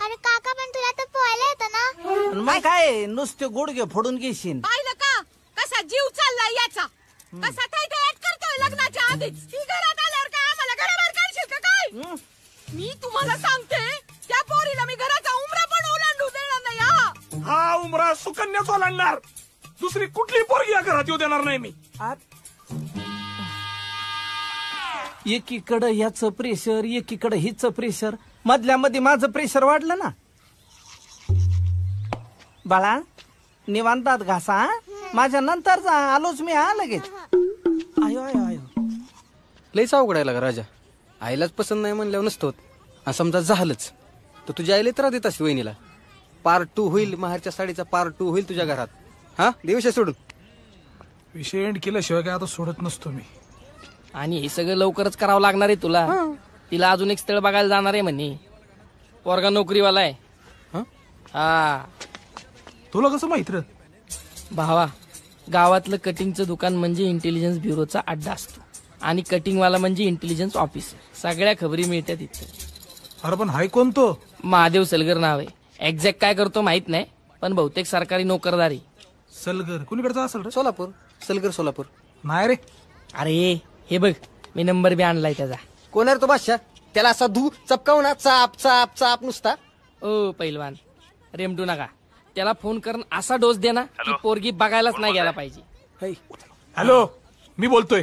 अरे काका पण तुला तर पोहायला येतं ना? मग काय नुसते गुडघे फोडून घेशील. पाहिलं का कसा जीव चाललाय याचा, कसा थैथयात करतोय लग्नाच्या आधीच. ती घरात आल्यावर काय आम्हाला घराबाहेर काढशील का काय? मी तुम्हाला सांगते, त्या पोरीला मी घराचा उमरा पण ओलांडू देणार नाही. हा उमरा सुकन्याच ओलांडणार, दुसरी कुठली पोरगी या घरात येऊ देणार नाही मी. एकीकडं ह्याचं प्रेशर, एकीकडं हिचं प्रेशर, मधल्या मध्ये माझं प्रेशर वाढलं ना. बाळा निवांतात घासा, माझ्या नंतर जा, आलोच मी. लगेच आयो आयो आयो. लईच अवघडायला का राजा, आईलाच पसंत नाही म्हणल्यावर नसतो. आणि समजा झालंच तर तुझ्या आईला त्रास देत असते वहिनीला. पार्ट 2 होईल, माहेरच्या साडीचा पार्ट 2 होईल तुझ्या घरात. हा दिवशी सोडून विषय एंड केल्याशिवाय काय आता सोडत नसतो मी. आणि हे सगळं लवकरच करावं लागणार आहे तुला. तिला अजून एक स्थळ बघायला जाणार आहे म्हणे, पोरगा नोकरीवाला आहे. हा तुला कसं माहित रे? भावा, गावातलं कटिंगचं दुकान म्हणजे इंटेलिजन्स ब्युरोचा अड्डा असतो, आणि कटिंगवाला म्हणजे इंटेलिजन्स ऑफिसर. सगळ्या खबरी मिळतात इथे. अरे पण हाय कोण तो? महादेव सलगर नाव आहे. एक्झॅक्ट काय करतो माहित नाही, पण बहुतेक सरकारी नोकरदारी. सलगर कुणीकडचा असेल रे? सोलापूर. सलगर सोलापूर नाही रे. अरे हे बघ, मी नंबर बी आणलाय त्याचा. कोण रे तो बादशाह? त्याला असा धू चपकाव ना, चाप चाप चाप नुसता. ओ पैलवान, रेमटू नका. त्याला फोन करून असा डोस दे ना की पोरगी बघायलाच नाही गेला पाहिजे. हॅलो, मी बोलतोय.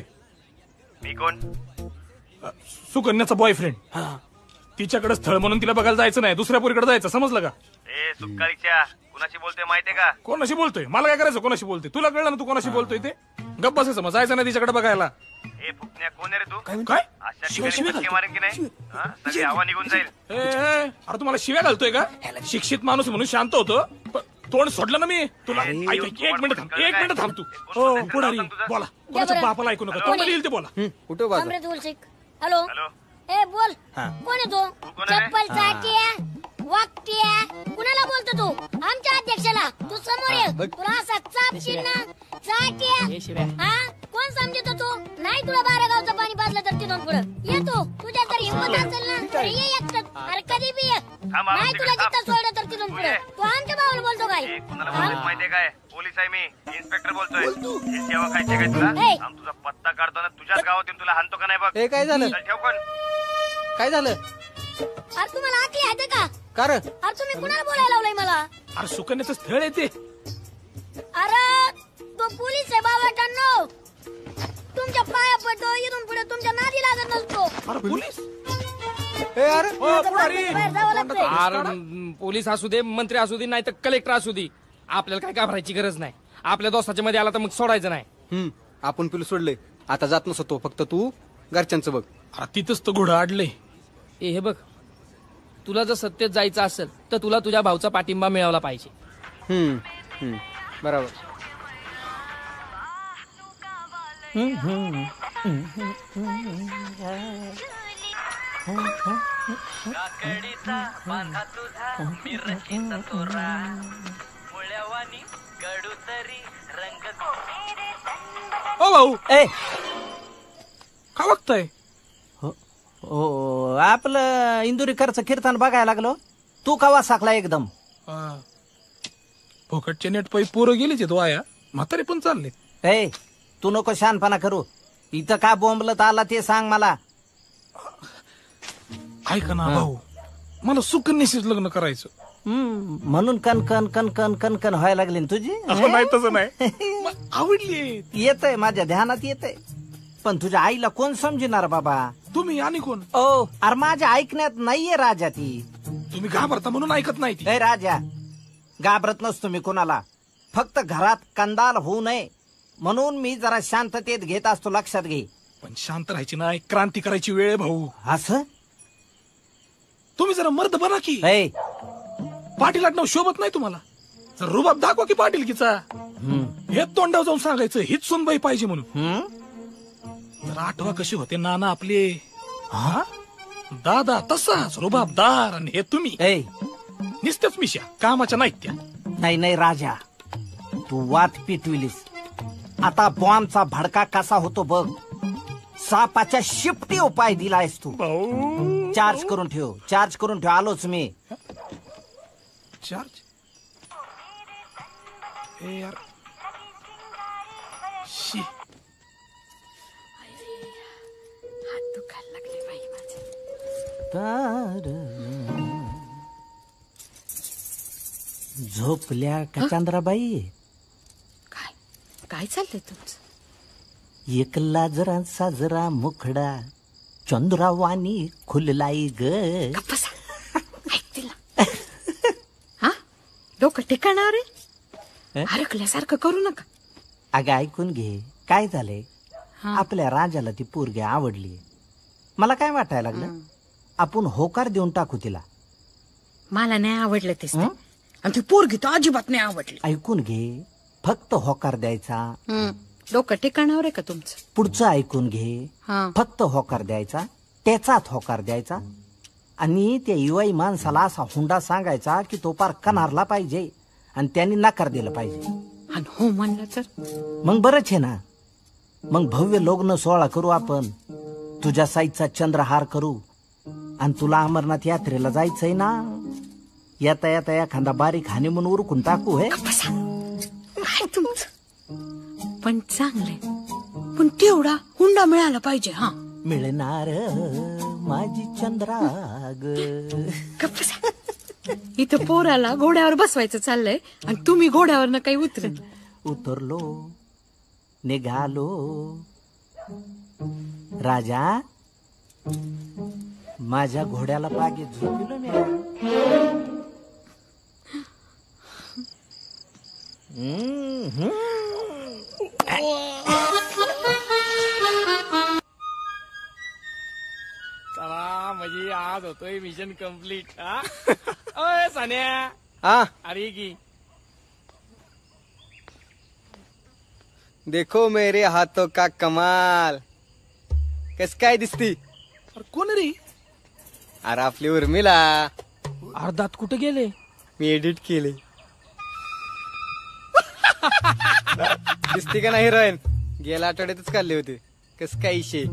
मी कोण? सुकन्याचा बॉयफ्रेंड. तिच्याकडे स्थळ म्हणून तिला बघायला जायचं नाही, दुसऱ्या पोरीकडे जायचं, समजलं का? ए सुकाळीच्या, कुणाशी बोलतोय माहितीये का? कोणाशी बोलतोय? मला काय करायचं कोणाशी बोलतोय? तुला कळलं ना तू कोणाशी बोलतोय ते? गप्प बसायचं, मग जायचं नाही तिच्याकडे बघायला. ए फुकण्या, कोण आहे रे तू? काय? अशा ठिकाणी फटके मारेन की नाही, सगळी हवा निघून जाईल. अरे तुम्हाला शिव्या घालतोय का? शिक्षित माणूस म्हणून शांत होतो, तोंड सोडलं ना मी तुला. एक मिनिट थांब, 1 मिनिट थांब तू. हो पुढारी बोला, कोणाच्या बापाला ऐकू नका, तोंड येईल ते बोला. कुठं बाबा? हॅलो. ए बोल, कोण आहे तो? चप्पल चाट्या वागत्या, कुणाला बोलतो तू? आमच्या अध्यक्षाला. तू समोर ये, तुला असा चापशील ना चाट्या. हा कोण समजतो तू? नाही तुला 12 गावचं पाणी पाजलं तर तिथून पुढं ये. तू तुझ्या तर हिंमत असेल ना तर ये एकटं. अरे कधी बी ये, नाही तुला जिथं सोडलं तर तिथून पुढं. तू आमच्या भावाला बोलतो काय? माहितीये काय? पोलीस आहे मी, इन्स्पेक्टर बोलतोय. ही सेवा खायची काय तुला? आम तुझा पत्ता काढतो ना, तुझ्याच गावात येऊन तुला हाणतो का नाही बघ. ए काय झालं? ठेव कोण? काय झालं? अरे तुम्हाला आखली आहे का? कार अरे तुम्ही कुणाला बोलायला लावलंय मला? अरे सुकन्याचं स्थळ आहे ते. अरे तो पोलीस आहे बाबाटांनो. तुमच्या पाया पडतो, इथून पुढे तुमच्या नादी लागत नसतो. अरे पोलीस? अरे पोलीस असू दे, मंत्री असू दे, नाही तर कलेक्टर असू दे, आपल्याला काय घाबरायची गरज नाही. आपल्या दोस्ताच्या मध्ये आला तर मग सोडायचं नाही. आपण पिलू सोडले, आता जात नसतो. फक्त तू घरच्यांचं बघ. तिथंच तो घोडं अडलंय. हे बघ, तुला जर सत्तेत जायचं असेल तर तुला तुझ्या भाऊचा पाठिंबा मिळवला पाहिजे. बरोबर. ओ भाऊ, ए का बघताय? हो आपलं इंदुरीकरचं कीर्तन बघायला लागलो. तू कवा साकला एकदम. फुकटचे नेट पै पोरं गेलीच वाया, म्हातारे पण चालले. ए तू नको शानपणा करू. इथं का बोंबलत आला ते सांग मला. ऐका ना भाऊ, मला सुकन्याशीच लग्न करायचं. म्हणून कणकण कणकण कणकण व्हायला लागली ना तुझी. नाही तसं नाही, आवडली. येतंय माझ्या ध्यानात येतंय, पण तुझ्या आईला कोण समजणार बाबा. तुम्ही आणि कोण? ओ अरे माझ्या ऐकण्यात नाहीये राजा ती. तुम्ही घाबरता म्हणून ऐकत नाही ती. ए राजा, घाबरत नसतो मी कोणाला. फक्त घरात कंदाल होऊ नये म्हणून मी जरा शांततेत घेत असतो, लक्षात घे. पण शांत राहायची नाही, क्रांती करायची वेळ आहे भाऊ. असं तुम्ही जरा मर्द बना की. पाटील आडनाव शोभत नाही तुम्हाला. जर रुबाब दाखवा की पाटीलकीचा. हे तोंडावर जाऊन सांगायचं हीच सुनबाई पाहिजे म्हणून. जरा आठवा कशी होते नाना आपले. दादा तसाच रुबाबदार, आणि हे तुम्ही निस्तेच मिशा कामाच्या नाहीत त्या. नाही नाही राजा, तू वात पिटविलीस. आता बॉम्बचा भडका कसा होतो बघ. सापाच्या शिफ्टी उपाय दिलायस तू. चार्ज करून ठेव, चार्ज करून ठेव. आलोच मी. चार्ज यार शी. हात दुखायला लागले बाई माझे. झोपल्या का चंद्राबाई? काय चाललंय तुमचं? एक लाजरा साजरा मुखडा चंद्रावानी खुललाई ग. हा डोकं ठिकाणावर आहे. हरकल्यासारखं करू नका. अगं ऐकून घे, काय झालंय. आपल्या राजाला ती पोरगी आवडली. मला काय वाटायला लागलं, आपण होकार देऊन टाकू तिला. मला नाही आवडलं तेच, आणि ती पोरगी तर अजिबात नाही आवडली. ऐकून घे, फक्त होकार द्यायचा. डोकं ठिकाणावर आहे का तुमचं? पुढचं ऐकून घे, फक्त होकार द्यायचा, त्याचाच होकार द्यायचा. आणि त्या युवाई माणसाला असा हुंडा सांगायचा की तो पार कनारला पाहिजे आणि त्यांनी नकार दिलं पाहिजे. आणि हो म्हणलं तर मग बरंच आहे ना. मग भव्य लग्न सोहळा करू आपण. तुझ्या साईजचा चंद्रहार करू. आणि तुला अमरनाथ यात्रेला जायचंय ना. येता येता एखादा बारीक हानिमून उरकून टाकू. हे तुमचं पण चांगलंय, पण तेवढा हुंडा मिळाला पाहिजे. हा मिळणार माझी चंद्राग. इथं पोराला घोड्यावर बसवायचं चाललंय आणि तुम्ही घोड्यावर न काही उतरे. उतरलो, निघालो. राजा, माझ्या घोड्याला पागे झोपिलो मी. चला म्हणजे आज होतोय मिशन कम्प्लीट. अय सान्या, अरे की देखो मेरे हाथों का कमाल. कस काय दिसती? कोण रे? अरे आपली उर्मिला. अर्धात कुठे गेले? मी एडिट केले. दिसती का नाही हिरोईन? गेल्या आठवड्यातच काढले होते. कस काय इशे?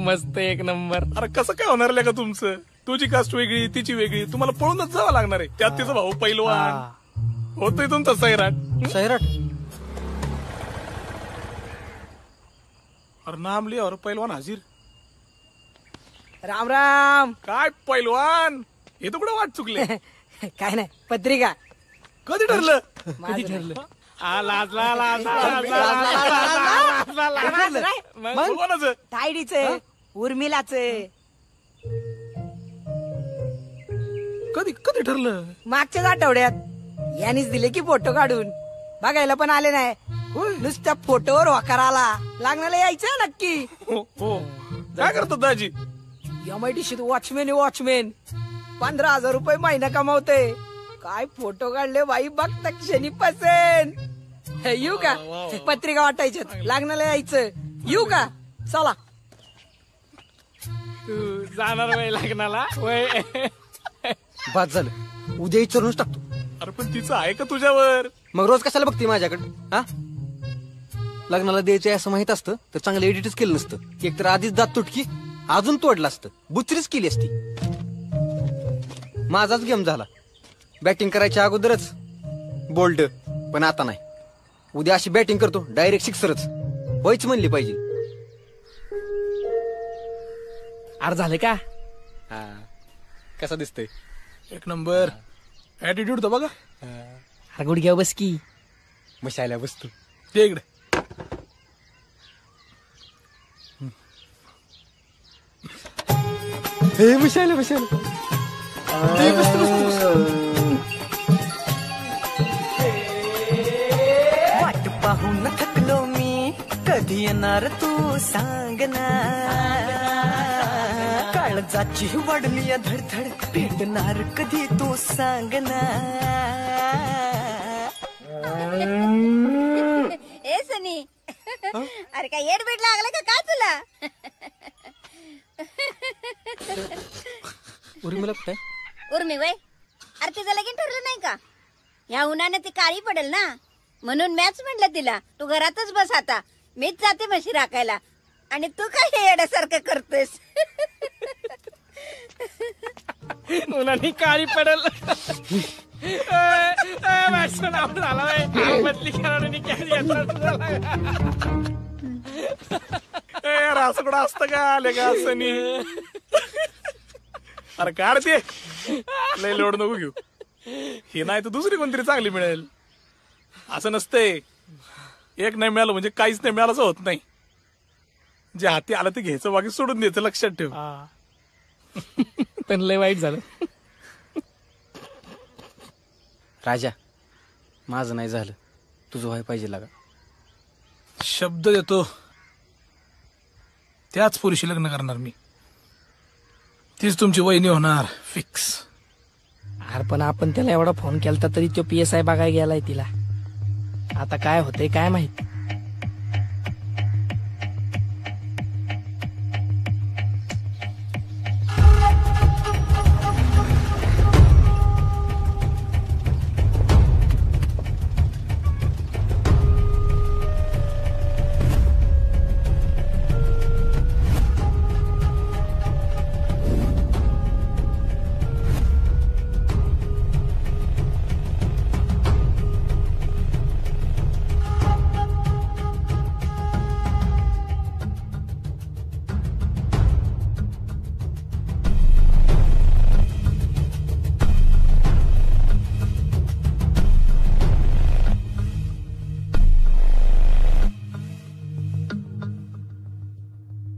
मस्त, एक नंबर. अरे कसं काय होणार का तुमचं? तुझी कास्ट वेगळी, तिची वेगळी. तुम्हाला पळूनच जावं लागणार आहे. त्यात तिचा भाऊ पैलवान होतोय तुमचा सैराट. सैराट? अरे नाम लिहा. अरे पैलवान हाजीर. राम राम. काय पैलवान, हे तर कुठं वाट चुकले? काय नाही, पत्रिका. कधी ठरलं? कधी ठरलं? मग तायडीचे, उर्मिलाचे. कधी कधी ठरलं? मागच्याच आठवड्यात. यानीच दिले की फोटो काढून. बघायला पण आले नाही. नुसत्या फोटोवर होकार आला. लागणाला यायचं नक्की. हो. काय करतो दाजी? एमआयडीशीत वॉचमॅन. 15,000 रुपये महिना कमावते. काय फोटो काढले बाई, बघता क्षणी पसंत. येऊ का? पत्रिका वाटायच्यात. लागणाला यायचं. येऊ का? चला. तू जाणार वय लग्नाला? वय बाद झालं. उद्या विचारूनच टाकतो. अरे पण तिचं आहे का तुझ्यावर? मग रोज कशाला बघते माझ्याकडे? हा लग्नाला द्यायचं असं माहित असतं तर चांगलं एडिटच केलं नसतं. एकतर आधीच दात तुटकी, अजून तोडलं असतं, बुचरीच केली असती. माझाच गेम झाला. बॅटिंग करायच्या अगोदरच बोल्ड, पण आता नाही. उद्या अशी बॅटिंग करतो डायरेक्ट सिक्सरच. व्हायच म्हणली पाहिजे. अरे झालं का? कसा दिसतोय? एक नंबर. ऍटिट्यूड तर बघा. अरे गुडघ्या बस की. मशायला बसतो. ते इकडे. हे मशायला मशायला. वाट पाहून थकलो मी, कधी येणार तू सांग ना. काळजाची वाढली धडधड, भेटणार कधी तू सांग ना. ए सनी, अरे काय येडबीड लागलं का काय तुला? उर्मिला कुठे? उर्मी वय, अरे तिचं लगीन ठरलं नाही का? या उन्हाने ती काळी पडेल ना, म्हणून मॅच म्हटलं तिला तू घरातच बस आता, मीच जाते म्हशी राखायला. आणि तू काय हे येड्यासारखं करतोयस? उन्हाने काळी पडेल. असं कुठं असतं का? आले का असं नाही. अरे काढ ते, लय लोड नको घेऊ. हे नाही तर दुसरी कोणतरी चांगली मिळेल. असं नसतंय. एक नाही मिळालं म्हणजे काहीच नाही मिळालं असं होत नाही. जे हाती आलं ते घ्यायचं, बाकी सोडून द्यायचं. लक्षात ठेव. पण लय वाईट झालं. राजा, माझं नाही झालं, तुझं व्हाय पाहिजे लागा. शब्द देतो, त्याच पुरुषी लग्न करणार मी. तीच तुमची वहिनी होणार फिक्स. अरे पण आपण त्याला एवढा फोन केलता तरी तो PSI बघायला गेलाय तिला. आता काय होतंय काय माहित.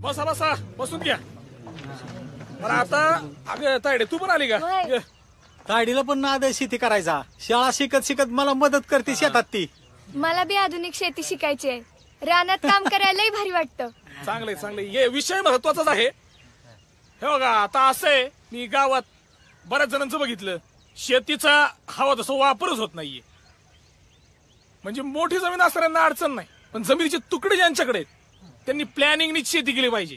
बसा बसा, बसून घ्या. बरं आता अगं तायडे, तू पण आली का? ये. तायडीला पण नाद आहे शेती करायचा. शाळा शिकत शिकत मला मदत करते शेतात ती. मला बी आधुनिक शेती शिकायची आहे. रानात काम करायलाही भारी वाटतं. चांगलंय चांगलंय. हे विषय महत्वाचाच आहे. हे बघा, आता असं आहे, मी गावात बऱ्याच जणांचं बघितलं, शेतीचा हवा तसा वापरच होत नाहीये. म्हणजे मोठी जमीन असणाऱ्यांना अडचण नाही, पण जमिनीचे तुकडे ज्यांच्याकडे आहेत त्यांनी प्लॅनिंगनी शेती केली पाहिजे.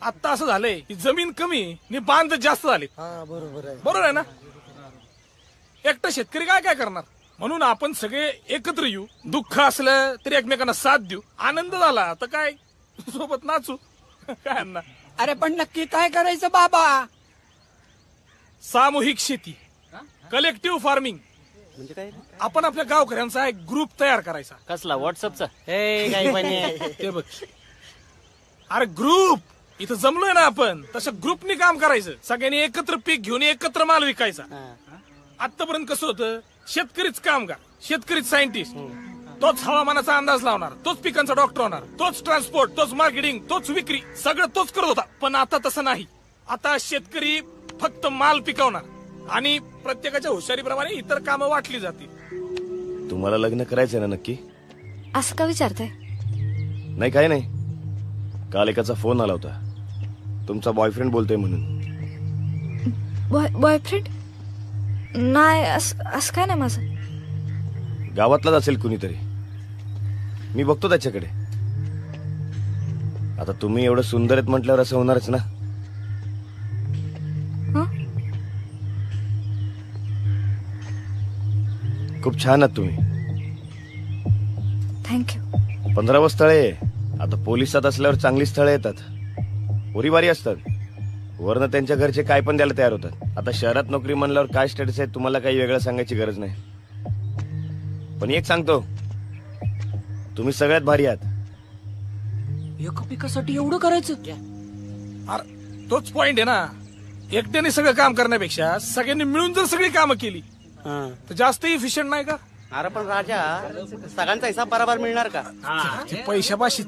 आता असं झालंय की जमीन कमी आणि बांध जास्त झाले. बरोबर आहे ना? एकटा शेतकरी काय काय करणार? म्हणून आपण सगळे एकत्र येऊ, दुःख असलं तरी एकमेकांना साथ देऊ. आनंद झाला तर काय सोबत नाचू. काय ना? अरे पण नक्की काय करायचं बाबा? सामूहिक शेती, कलेक्टिव्ह फार्मिंग. म्हणजे काय? आपण आपल्या गावकऱ्यांचा एक ग्रुप तयार करायचा. कसला? व्हॉट्सअपचा? ते बघ, अरे ग्रुप इथं जमलोय ना आपण, तसं ग्रुपनी काम करायचं. सगळ्यांनी एकत्र पीक घेऊन एकत्र माल विकायचा. आतापर्यंत कसं होतं, शेतकरीच कामगार, शेतकरीच सायंटिस्ट, तोच हवामानाचा अंदाज लावणार, तोच पिकांचा डॉक्टर होणार, तोच ट्रान्सपोर्ट, तोच मार्केटिंग, तोच विक्री, सगळं तोच करत होता. पण आता तसं नाही. आता शेतकरी फक्त माल पिकवणार आणि प्रत्येकाच्या हुशारीप्रमाणे इतर कामं वाटली जातील. तुम्हाला लग्न करायचंय ना नक्की? असं का विचारताय? नाही काय नाही, काल एकाचा फोन आला होता, तुमचा बॉयफ्रेंड बोलतोय म्हणून. बॉयफ्रेंड? नाही, असं काय नाही माझं. गावातलाच असेल कुणीतरी, मी बघतो त्याच्याकडे. आता तुम्ही एवढं सुंदर आहेत म्हटल्यावर असं होणारच ना. खूप छान आहात तुम्ही. थँक्यू. 15 स्थळे. आता पोलिसात असल्यावर चांगली स्थळे येतात, पोरीबारी असतात, वरनं त्यांच्या घरचे काय पण द्यायला तयार होतात. आता शहरात नोकरी म्हणल्यावर काय स्टेटस आहे तुम्हाला काही वेगळं सांगायची गरज नाही. पण एक सांगतो, तुम्ही सगळ्यात भारी आहात. एका पिकासाठी एवढं करायचं? अरे तोच पॉइंट आहे ना, एकट्याने सगळं काम करण्यापेक्षा सगळ्यांनी मिळून जर सगळी कामं केली तर जास्त इफिशियंट नाही का? अरे पण राजा, सगळ्यांचा हिसाब बरोबर मिळणार का? पैशापाशी.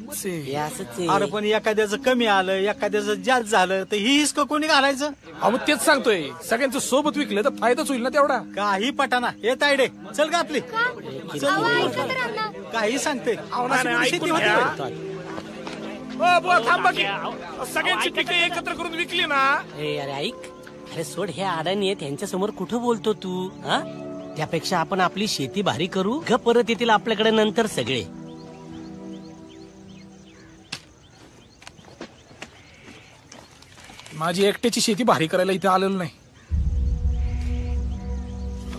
अरे पण एखाद्याचं कमी आलं, एखाद्याचं जास्त झालं तर ही हिसक कोणी घालायचं? अहो तेच सांगतोय, सगळ्यांचं सोबत विकलं तर फायदाच होईल ना तेवढा. काही पटाना. हे तायडे चल का आपली, काही सांगते. थांबा की, सगळ्यांची पिकं एकत्र करून विकली ना. अरे ऐक, अरे सोड हे अडाणी आहे, त्यांच्या समोर कुठं बोलतो तू? हा, त्यापेक्षा आपण आपली शेती भारी करू, ग परत येतील आपल्याकडे नंतर सगळे. माझी एकट्याची शेती भारी करायला इथे आलेलो नाही,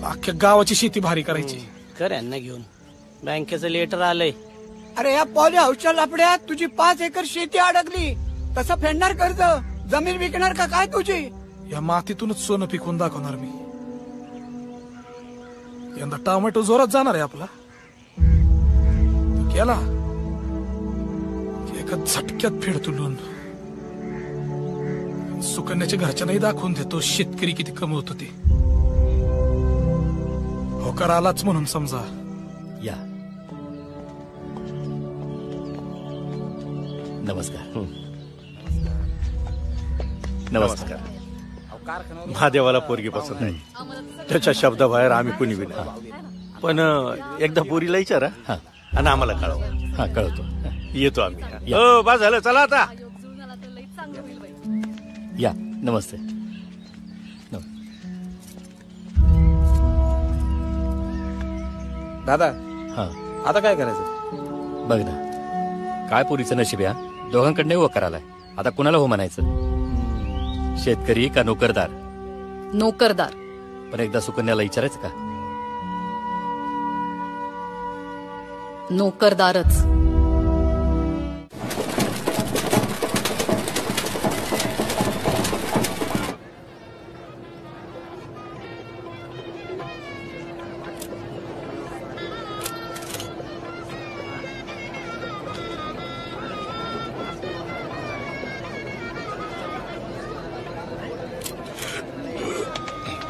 अख्ख्या गावाची शेती भारी करायची. कर यांना घेऊन, बँकेचं लेटर आलंय. अरे या पॉली हाऊसच्या लफड्यात तुझी 5 एकर शेती अडकली, कसं फेडणार कर्ज? जमीन विकणार का काय तुझी? या मातीतूनच सोनं पिकवून दाखवणार मी. यंदा टोमॅटो जोरात जाणार आहे आपला. गेला एका झटक्यात फेडतो लोन. सुकन्याच्या घरच्यांनाही दाखवून देतो शेतकरी किती कमवतो ते. होकार आलाच म्हणून समजा. या नमस्कार. नमस्कार. महादेवाला पोरगी पसंत नाही, त्याच्या शब्दाबाहेर आम्ही कुणी बी नाही. पण एकदा पोरीला विचारा आणि आम्हाला कळव. हा कळवतो. येतो आम्ही. हो बस झालं, चला आता. या नमस्ते. दादा हा आता काय करायचं? बघ ना, काय पोरीचं नशीब या दोघांकडनं हो करायलाय. आता कुणाला हो म्हणायचं? शेतकरी का नोकरदार? नोकरदार. पण एकदा सुकन्याला विचारायचं का? नोकरदारच.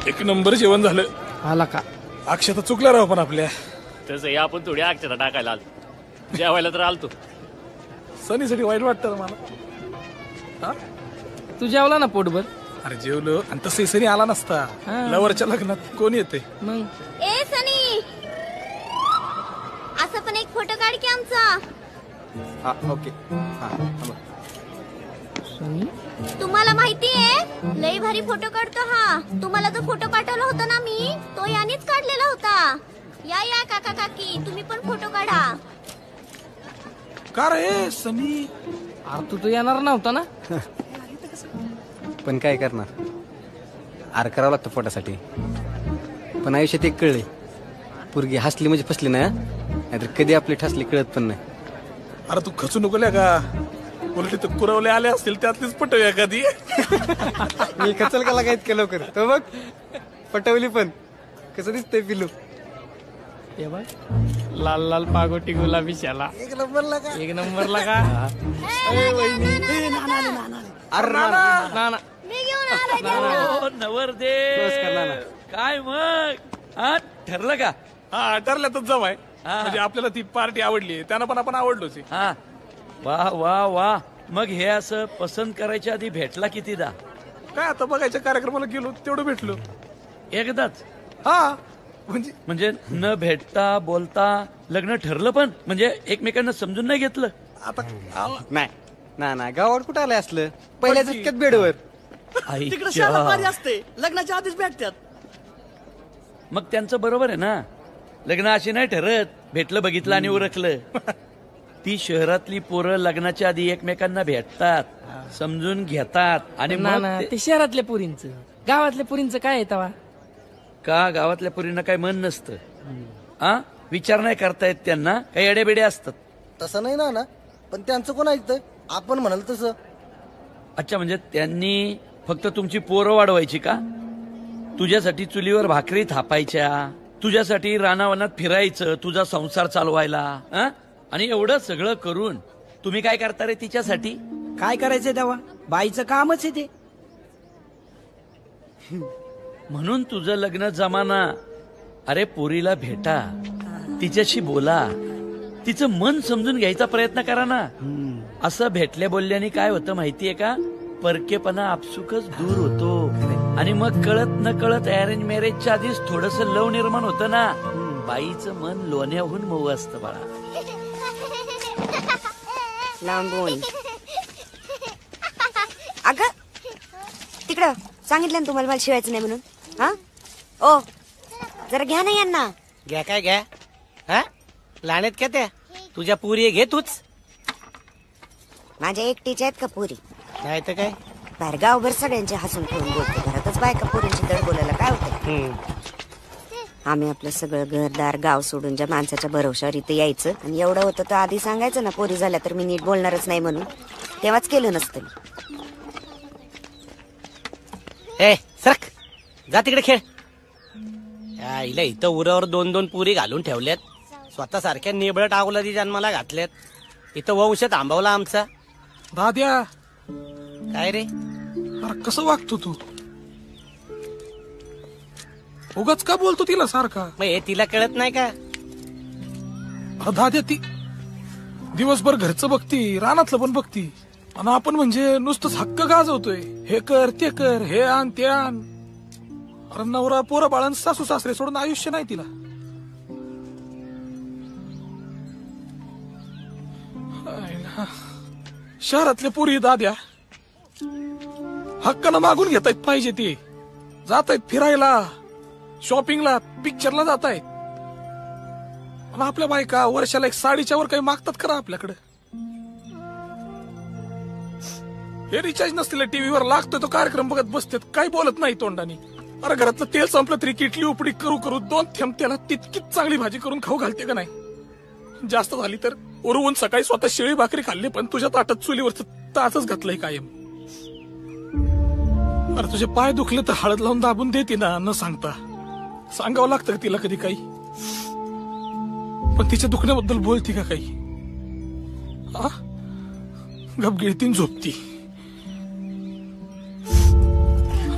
एक नंबर जेवण झालं. आला का? अक्षता चुकला राव पण आपल्या. तसं या आपण थोडी अक्षता टाकायला आलो, जेवायला तर आलतो. सनीसाठी वाईट वाटतं मला. तू जेवला ना पोटभर? अरे जेवलो, आणि तसंही सनी आला नसता. लवरच्या लग्नात कोण येते मग? ए सनी, असं पण एक फोटो काढ की आमचा. ओके. तुम्हाला माहितीये लई भारी फोटो काढतो हा. तुम्हाला जो फोटो पाठवला होता ना मी, तो यानेच काढलेला होता. या या काका काकी, तुम्ही पण फोटो काढा. का रे सनी? अरे तू तर येणार नव्हता ना. पण काय करणार, आर करावं लागतं पोटासाठी. पण आयुष्यात एक कळले, पोरगी हसली म्हणजे फसली ना, नाहीतर कधी आपली ठसली कळत पण नाही. अरे तू खचू नको का, उलटी तर कुरवले आले असतील त्यातलीच पटवूया कधी. मी खचल काला काहीच केलं लवकर तो बघ, पटवली पण. कसं दिसतंय पिलू? हे बघ, लाल लाल पागोटी गुलाबी शाला. एक नंबरला का? एक नंबरला का? नाना मी घेऊन आलोय. नवरदेव काय मग? हा ठरलं का? हा ठरल्यातच जमाय. म्हणजे आपल्याला ती पार्टी आवडली, त्यांना पण आपण आवडलोच. हा वा वा वा. मग हे असं पसंत करायच्या आधी भेटला कितीदा? काय आता बघायच्या कार्यक्रमाला गेलो तेवढं भेटलो एकदाच. हा म्हणजे न भेटता बोलता लग्न ठरलं, पण म्हणजे एकमेकांना समजून नाही घेतलं. आता नाही ना गावावर कुठं आलंय असलं, पहिल्याच इतक्यात बेडवर. तिकडे शाळा पारी असते, लग्नाच्या आधीच भेटतात. मग त्यांचं बरोबर आहे ना, लग्न अशी नाही ठरत भेटलं बघितलं आणि उरकलं. ती शहरातली पोरं लग्नाच्या आधी एकमेकांना भेटतात, समजून घेतात आणि मग ते शहरातल्या पुरींचं. गावातल्या पुरींचं काय आहे तवा? का गावातल्या पुरींना काय मन नसतं? हा विचार नाही करता येत त्यांना, काही अडेबेडे असतात. तसं नाही ना पण त्यांचं कोण ऐकतंय आपण म्हणाल तसं. अच्छा, म्हणजे त्यांनी फक्त तुमची पोरं वाढवायची का? तुझ्यासाठी चुलीवर भाकरी थापायच्या, तुझ्यासाठी रानावनात फिरायचं, तुझा संसार चालवायला, हं? आणि एवढं सगळं करून तुम्ही काय करता रे तिच्यासाठी? काय करायचंय तेव्हा? बाईचं कामच आहे ते. म्हणून तुझं लग्न जमाना. अरे पोरीला भेटा, तिच्याशी बोला, तिचं मन समजून घ्यायचा प्रयत्न करा ना. असं भेटल्या बोलल्याने काय होतं माहितीये का? परकेपणा आपसुकच दूर होतो आणि मग कळत न कळत अरेंज मॅरेजच्या आधीच थोडस लव निर्माण होतं ना. बाईचं मन लोण्याहून मऊ असतं बाळा. लांबून अगं तिकडं सांगितलं ना तुम्हाला मला शिवायचं नाही म्हणून. हा ओ जरा घ्या ना यांना. घ्या काय घ्या? हा लाण्यात क्या त्या तुझ्या पुरी घे तूच. माझ्या एकटीच्या आहेत का पुरी? नाही तर काय, बाहेर गावभर सगळ्यांचे हसून खेळून बोलते, घरातच बायका पोरींची दड बोलायला काय होतं? आम्ही आपलं सगळं घरदार गाव सोडून ज्या माणसाच्या भरोशावर इथे यायचं आणि एवढं होतं तर आधी सांगायचं ना पोरी झाल्या तर मी नीट बोलणारच नाही म्हणून. तेव्हाच केलं नसतं. ए सरक जा तिकडे खेळ. इला इथं उरावर 2-2 पुरी घालून ठेवल्यात. स्वतः सारख्या निबळट अवलादी जन्माला घातल्यात. इथं वंश थांबवला आमचा. दाद्या काय रे? अरे कसं वागतो तू? उगाच का बोलतो तिला सारखा? मग हे तिला कळत नाही का? अरे दाद्या ती दिवसभर घरचं बघती, रानातलं पण बघती, आणि आपण म्हणजे नुसतंच हक्क गाजवतोय. हे कर ते कर, हे आण ते आण. अरे नवरा पोरं बाळांन सासू सासरे सोडून आयुष्य नाही तिला. शहरातले पोरी दाद्या हक्कानं मागून घेतायत पाहिजे ते. जातायत फिरायला, शॉपिंगला, पिक्चरला जातायत. आणि आपल्या बायका वर्षाला एक साडीच्या वर काही मागतात करा आपल्याकडे. हे रिचार्ज नसलेल्या टीव्हीवर लागतोय तो कार्यक्रम बघत बसतात, काही बोलत नाही तोंडाने. अरे घरातलं तेल संपलं तरी किटली उपडी करू करू 2 थेंब त्याला तितकीच चांगली भाजी करून खाऊ घालते का नाही? जास्त झाली तर उरवून सकाळी स्वतः शिळी भाकरी खाल्ली, पण तुझ्या ताटात चुलीवरच ताचच घातलंय कायम. अरे तुझे पाय दुखले तर हळद लावून दाबून देते ना, न सांगता. सांगावं लागतं तिला कधी काही, पण तिच्या दुखण्याबद्दल बोलती का काही? गपगिळतीन झोपती.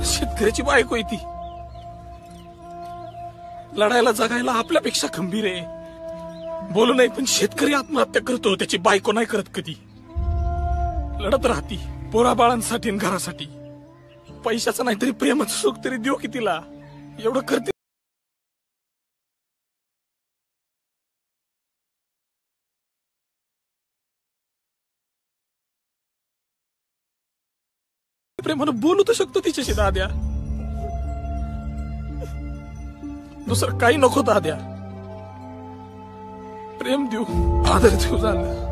शेतकऱ्याची बायको आहे ती. लढायला जगायला आपल्यापेक्षा खंबीर आहे. बोलू नाही पण शेतकरी आत्महत्या करतो, त्याची बायको नाही करत कधी. लढत राहती पोरा बाळांसाठी आणि घरासाठी. पैशाचं नाहीतरी प्रेमाचं सुख तरी देऊ की तिला, एवढं करते. प्रेमानं बोलू तर शकतो तिच्याशी दाद्या. दुसरं काही नको दाद्या. प्रेम देऊ, आदर देऊ झालं.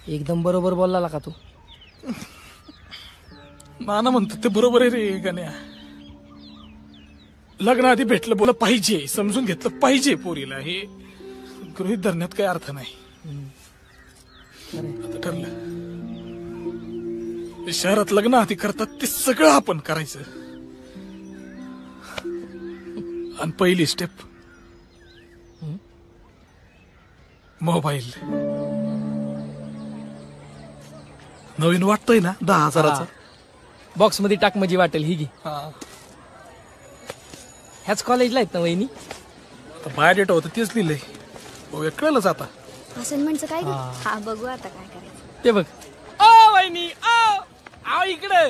एकदम बरोबर बोलला का तू? नाना म्हणतात ते बरोबर आहे रे गण्या. लग्नाआधी भेटलं बोला पाहिजे, समजून घेतलं पाहिजे पोरीला. हे गृहीत धरण्यात काही अर्थ नाही. आता ठरलं शहरात लग्न आधी करतात ते सगळं आपण करायचं. आणि पहिली स्टेप मोबाईल. नवीन वाटतोय ना 10,000चा. बॉक्स मध्ये टाक म्हणजे वाटेल. ही घे. ह्याच कॉलेजला आहेत ना वहिनी? बायोडेटा होतं तेच लिहिलंय. कळलंच आता. असाइनमेंटचं काय? हा बघू आता काय करायचं ते बघ. ओ वहिनी, आओ इकडे.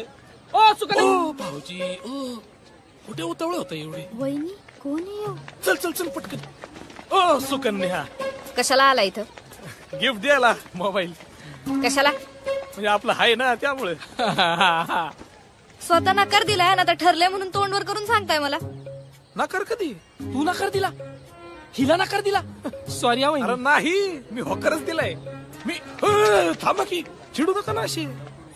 ओ सुकन्या. ओ भाऊजी, कुठे उतवळ होतं एवढे? वहिनी कोण आहे? चल चल चल पटकन. ओ सुकन्या, कशाला आला इथं? गिफ्ट द्यायला मोबाईल. कशाला? म्हणजे आपलं आहे ना त्यामुळे. स्वतः नकार दिलाय ना, तर ठरलंय म्हणून तोंडवर करून सांगताय मला. नकार कधी? तू नकार दिला? हिला नकार दिला? सॉरी अरे नाही, मी होकारच दिलाय. मी थांबा की, चिडू नका ना अशी.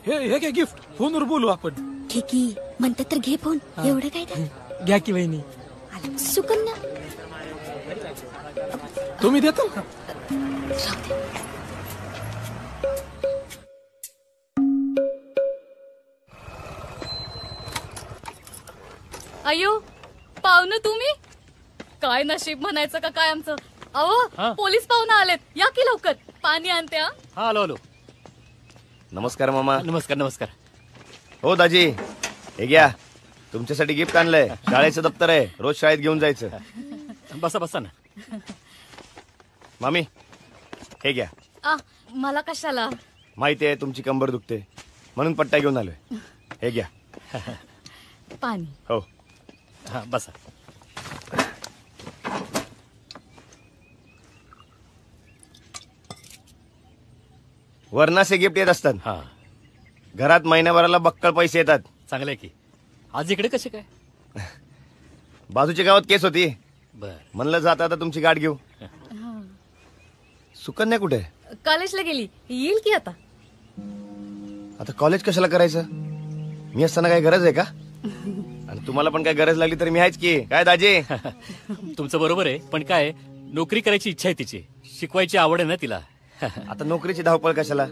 हे घ्या गिफ्ट, फोनवर बोलू आपण. घे की, म्हणतात तर घे फोन. एवढं काय तर. घ्या की वहिनी. सुकन्या तुम्ही देताल का? अयो पाहुणं तुम्ही, काय नशीब म्हणायचं का काय आमचं. अहो पोलीस पाहुणं आलेत, या की लवकर, पाणी आणते. हा आलो आलो. नमस्कार मामा. नमस्कार नमस्कार. हो दाजी, हे घ्या तुमच्यासाठी गिफ्ट आणलंय. शाळेचं दप्तर आहे, रोज शाळेत घेऊन जायचं. बसा बसा ना. मामी हे घ्या. मला कशाला. माहिती आहे तुमची कंबर दुखते म्हणून पट्टा घेऊन आलोय. हे घ्या. पाणी. हो. हा बसा. वरनासे गिफ्ट येत असतात. घरात महिन्याभराला बक्कळ पैसे येतात. चांगलंय की. आज इकडे कसे काय? बाजूच्या गावात केस होती, बर म्हणलं जाता आता तुमची गाठ घेऊ. सुकन्या कुठे? कॉलेजला गेली, येईल की आता. आता कॉलेज कशाला करायचं? मी असताना काही गरज आहे का? आणि तुम्हाला पण काय गरज लागली तर मी आहेच की. काय दाजी? तुमचं बरोबर आहे, पण काय नोकरी करायची इच्छा आहे तिची, शिकवायची आवड आहे ना तिला. आता नोकरीची धावपळ कशाला?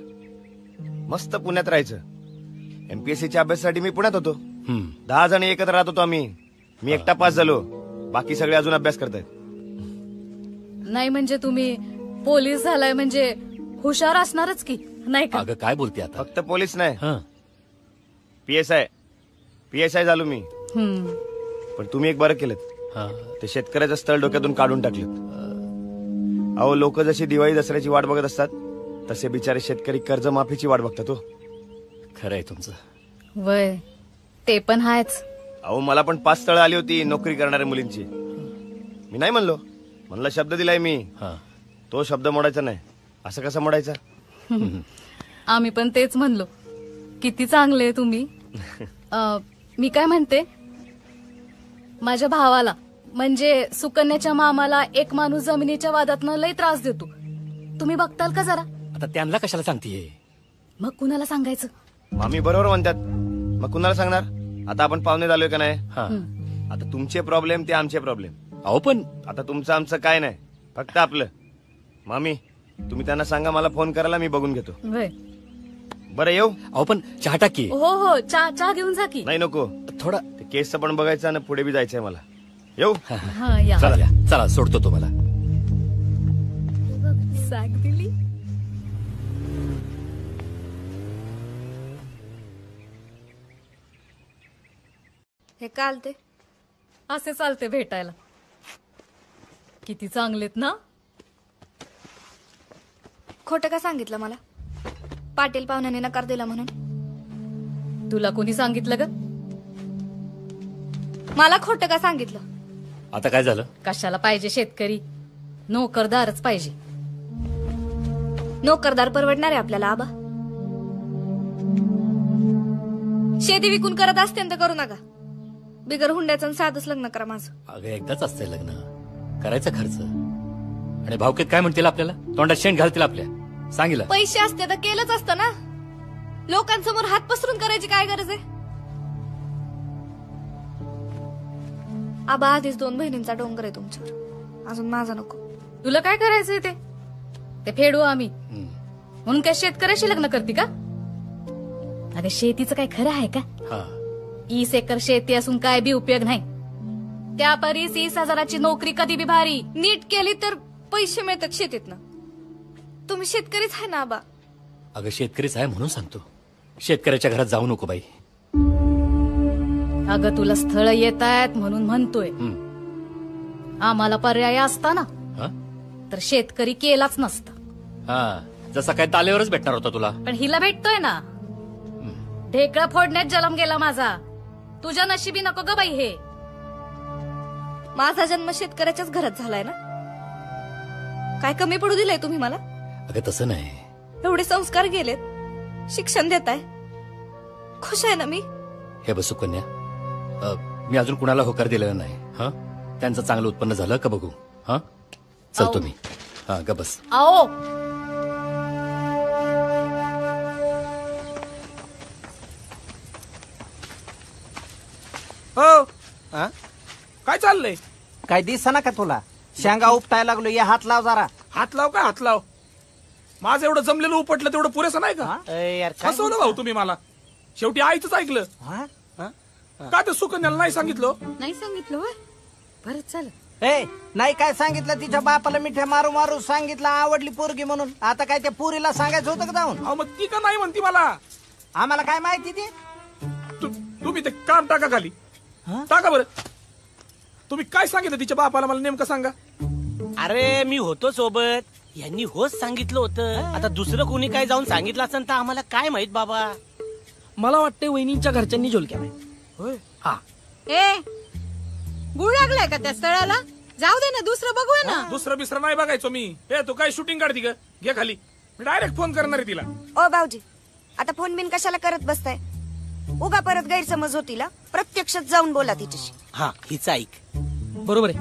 मस्त पुण्यात राहायचं. MPSCच्या अभ्यासासाठी मी पुण्यात होतो. 10 जण एकत्र राहत होतो आम्ही. मी एकटा पास झालो, बाकी सगळे अजून अभ्यास करतायत. नाही म्हणजे तुम्ही पोलीस झालाय म्हणजे हुशार असणारच की, नाही का? अगं काय बोलते आता. फक्त पोलीस नाही, PSI झालो मी. पण तुम्ही एक बरं केलं, ते शेतकऱ्याचं स्थळ डोक्यातून काढून टाकलं. अहो लोक जशी दिवाळी दसऱ्याची वाट बघत असतात, तसे बिचारे शेतकरी कर्जमाफीची वाट बघतात. हो खरंय तुमचं. वय ते पण हायच. अहो मला पण 5 स्थळं आली होती नोकरी करणाऱ्या मुलींची. मी नाही म्हणलं शब्द दिलाय मी. तो शब्द मोडायचा नाही. असं कसं मोडायचा? आम्ही पण तेच म्हणलो, किती चांगले तुम्ही. मी काय म्हणते, माझ्या भावाला म्हणजे सुकन्याच्या मामाला एक माणूस जमिनीच्या वादातनं लय त्रास देतो. तुम्ही बघताल का जरा? आता त्यांना कशाला सांगतेय? मग कुणाला सांगायचं? मामी बरोबर म्हणतात, मग कुणाला सांगणार? आता आपण पाहुणे झालोय का नाही? आता तुमचे प्रॉब्लेम ते आमचे प्रॉब्लेम. अहो पण आता तुमचं आमचं काय नाही, फक्त आपलं. मामी तुम्ही त्यांना सांगा मला फोन करायला, मी बघून घेतो. वय बरं येऊ? अहो पण चहा टाकी. हो चहा घेऊन जा की. नाही नको, थोडा ते केसचं पण बघायचं आणि पुढे बी जायचंय मला. येऊ? या. चला सोडतो तुम्हाला. साग दिली. हे काल ते असे चालते भेटायला. किती चांगलेत ना. खोटं का सांगितलं मला? पाटील पाहुण्याने नकार दिला म्हणून. तुला कोणी सांगितलं ग? मला खोटं का सांगितलं? आता काय झालं? कशाला पाहिजे शेतकरी? नोकरदारच पाहिजे. नोकरदार परवडणार आहे आपल्याला आबा? शेती विकून करत असते तर करू नका. बिगर हुंड्याचं साधच लग्न करा माझं. अगं एकदाच असतंय लग्न, करायचा खर्च. आणि भावकेत काय म्हणतील आपल्याला? तोंडात शेण घालतील आपल्या. सांगितलं पैसे असते तर केलंच असतं ना. लोकांसमोर हात पसरून करायची काय गरज आहे? आबा आधीच 2 बहिणींचा डोंगर आहे तुमच्यावर, अजून माझा नको. तुला काय करायचंय ते फेडू आम्ही. म्हणून काय शेतकऱ्याशी लग्न करते का? अगं शेतीचं काय खरं आहे का? 20 एकर शेती असून काय बी उपयोग नाही. त्या परी 30,000ची नोकरी कधी बी भारी. नीट केली तर पैसे मिळतात शेतीतनं. तुम्ही शेतकरीच आहे ना आबा? अगं शेतकरीच आहे म्हणून सांगतो, शेतकऱ्याच्या घरात जाऊ नको बाई. अगं तुला स्थळ येत आहेत म्हणून म्हणतोय. आम्हाला पर्याय असता ना तर शेतकरी केलाच नसता. जसा काय तालेवरच भेटणार होता तुला. पण हिला भेटतोय ना. ढेकळा फोडण्यात जन्म गेला माझा. तुझ्या नशिबी नको ग बाई हे. माझा जन्म शेतकऱ्याच्याच घरात झालाय ना. काय कमी पडू दिलंय तुम्ही मला? अगं तसं नाही. एवढे संस्कार गेलेत, शिक्षण देताय, खुश आहे ना मी. हे बस सुकन्या, मी अजून कुणाला होकार दिलेला नाही. त्यांचं चांगलं उत्पन्न झालं का बघू. चलतो मी. ग बस. आओ हो काय चाललंय? काय दिसना का तुला? शेंगा उपटायला लागलो, या हात लाव जरा. हात लाव का हात लाव? माझं एवढं जमलेलं उपटलं तेवढं पुरेसं नाही का? फसवलं भाऊ तुम्ही मला. शेवटी आईच ऐकलं. का ते सुकन्याला नाही सांगितलं? नाही सांगितलं होय. बरं चाल. ए नाही काय सांगितलं तिच्या बापाला मिठ्या मारू मारू सांगितलं आवडली पोरगी म्हणून. आता काय त्या पोरीला सांगायचं होतं का जाऊन? मग ती का नाही म्हणती मला? आम्हाला काय माहिती ती? तुम्ही ते काम टाका खाली. टाका बरं. तुम्ही काय सांगितलं तिच्या बापाला मला नेमकं सांगा. अरे मी होतो सोबत, यांनी होच सांगितलं होतं. आता दुसरं कोणी काय जाऊन सांगितलं असेल तर आम्हाला काय माहित बाबा. मला वाटते वहिनींच्या घरच्यांनी झोलक्या होय. हा ए गुळ लागलाय का त्या स्थळाला? जाऊ दे ना, दुसरं बघूया ना. दुसरं बिसरं नाही बघायचो मी. हे तू काय शूटिंग काढती का? घे खाली. मी डायरेक्ट फोन करणार आहे तिला. ओ भाऊजी, आता फोन बिन कशाला करत बसताय? उगा परत गैरसमज होतील. प्रत्यक्षात जाऊन बोला तिच्याशी. हा हिचं ऐक. बरोबर आहे.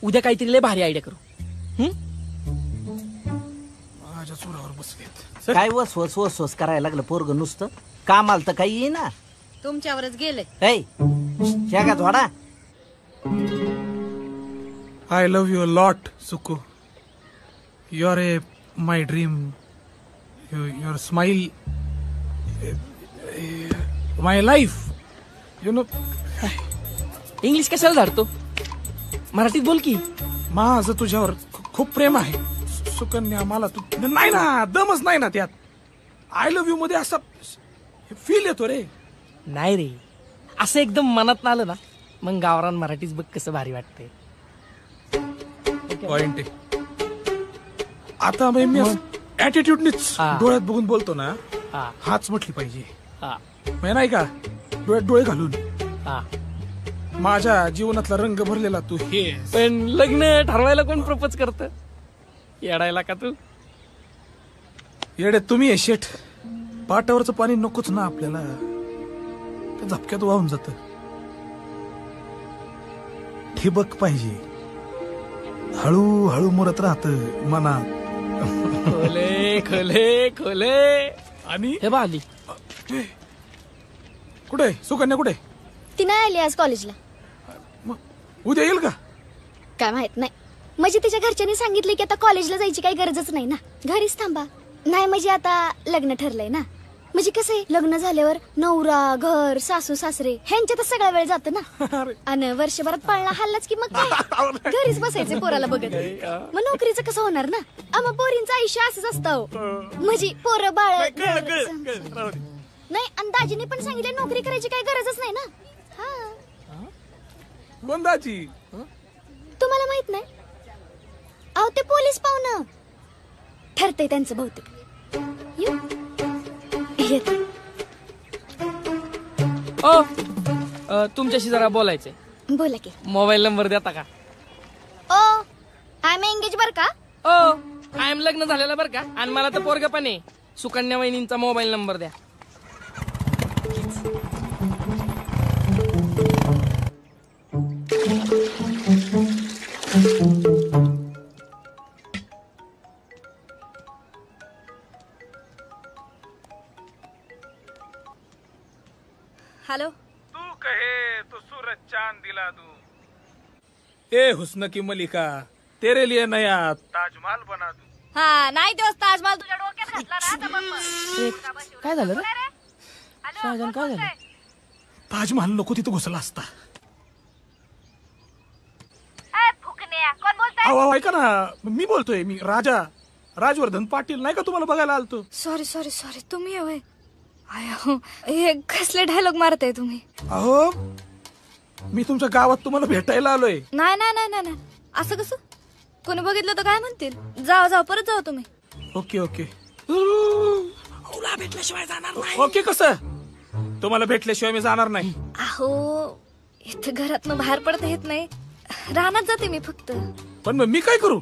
उद्या काहीतरी लय भारी आयडिया करू. माझ्या चुरावर बसलेत. काय वस वस वस वस करायला लागलं पोरग नुसतं? कामाला तर काही येईना. तुमच्यावरच गेले. शेंगा थोडा. I love you a lot, Suku. You're my dream. Your smile, my life. You know. English कशाला झाडतो? मराठीत बोल की. माझं तुझ्यावर खूप प्रेम आहे सुकन्या. मला तू नाही ना, दमच नाही ना त्यात. आय लव्ह यू मध्ये असा फील येतो रे. नाही रे, असं एकदम मनात आलं ना, मग गावरान मराठीच बघ कसं भारी वाटते. पॉइंट आता मी ऍटिट्यूडनीच डोळ्यात बघून बोलतो ना, हाच म्हटली पाहिजे. नाही का डोळ्यात डोळे घालून. माझ्या जीवनातला रंग भरलेला तू हे. पण लग्न ठरवायला कोण प्रपोज करत? येडायला का तू? येडे तुम्ही आहे शेठ. पाटावरचं पाणी नकोच ना आपल्याला, त्या झपक्यात वाहून जात. ठिबक पाहिजे, हळूहळू मुरत राहत मनात. खोले खोले खोले. आणि हे बा आली. कुठे सुकन्या? कुठे? ती नाही आली आज कॉलेजला. उद्या येईल का? काय माहित नाही. म्हणजे तिच्या घरच्यांनी सांगितले की आता कॉलेजला जायची काही गरजच नाही ना, घरीच थांबा. नाही म्हणजे आता लग्न ठरलंय ना. म्हणजे कसं आहे, लग्न झाल्यावर नवरा, घर, सासू सासरे ह्यांच्यातच सगळा वेळ जातो ना. आणि वर्षभरात पाळणा हल्लाच की मग काय, घरीच बसायचे पोराला बघत. मग नोकरीचं कसं होणार ना. मग पोरींचं आयुष्य असंच असतं. म्हणजे पोरं बाळ नाही. आणि दाजीने पण सांगितलं नोकरी करायची काही गरजच नाही ना. कोण दाजी? तुम्हाला माहित नाही? अहो ते पोलीस पाहुणं ठरतंय त्यांचं बहुतेक. तुमच्याशी जरा बोलायचंय. बोला की. मोबाईल नंबर देता का? ओ आय एम एंगेज बर का? ओ आय एम लग्न झालेलं बर का, आणि मला तर पोरग पण आहे. सुकन्या वहिनींचा मोबाईल नंबर द्या. हॅलो. तू कहे तो सूरज चांद दिला दूं. ए हुस्न की मलिका, तेरे लिए नया ताजमहल बना दूं. हा नाही दिवस ताजमहल तुझ्या डोक्यात घातला ना, तर बघ. काय झालं रे? शाहजहान काय झालं? ताजमहल नको तिथं घुसला असता. कोण बोलतोय? अहो ऐका ना, मी बोलतोय. मी राजवर्धन पाटील नाही का तुम्हाला बघायला आलतो. Sorry sorry sorry. तुम्ही होय? हे कसले डायलॉग मारताय तुम्ही? अहो मी तुमच्या गावात तुम्हाला भेटायला आलोय. नाही नाही नाही नाही, असं कसं? कोणी बघितलं तर काय म्हणतील? जाओ जाओ, परत जाओ तुम्ही. Okay okay. भेटल्याशिवाय जाणार नाही. ओके कसं? तुम्हाला भेटल्याशिवाय मी जाणार नाही. अहो इथं घरातनं बाहेर पडता येत नाही, रानात जाते मी फक्त. पण मग मी काय करू?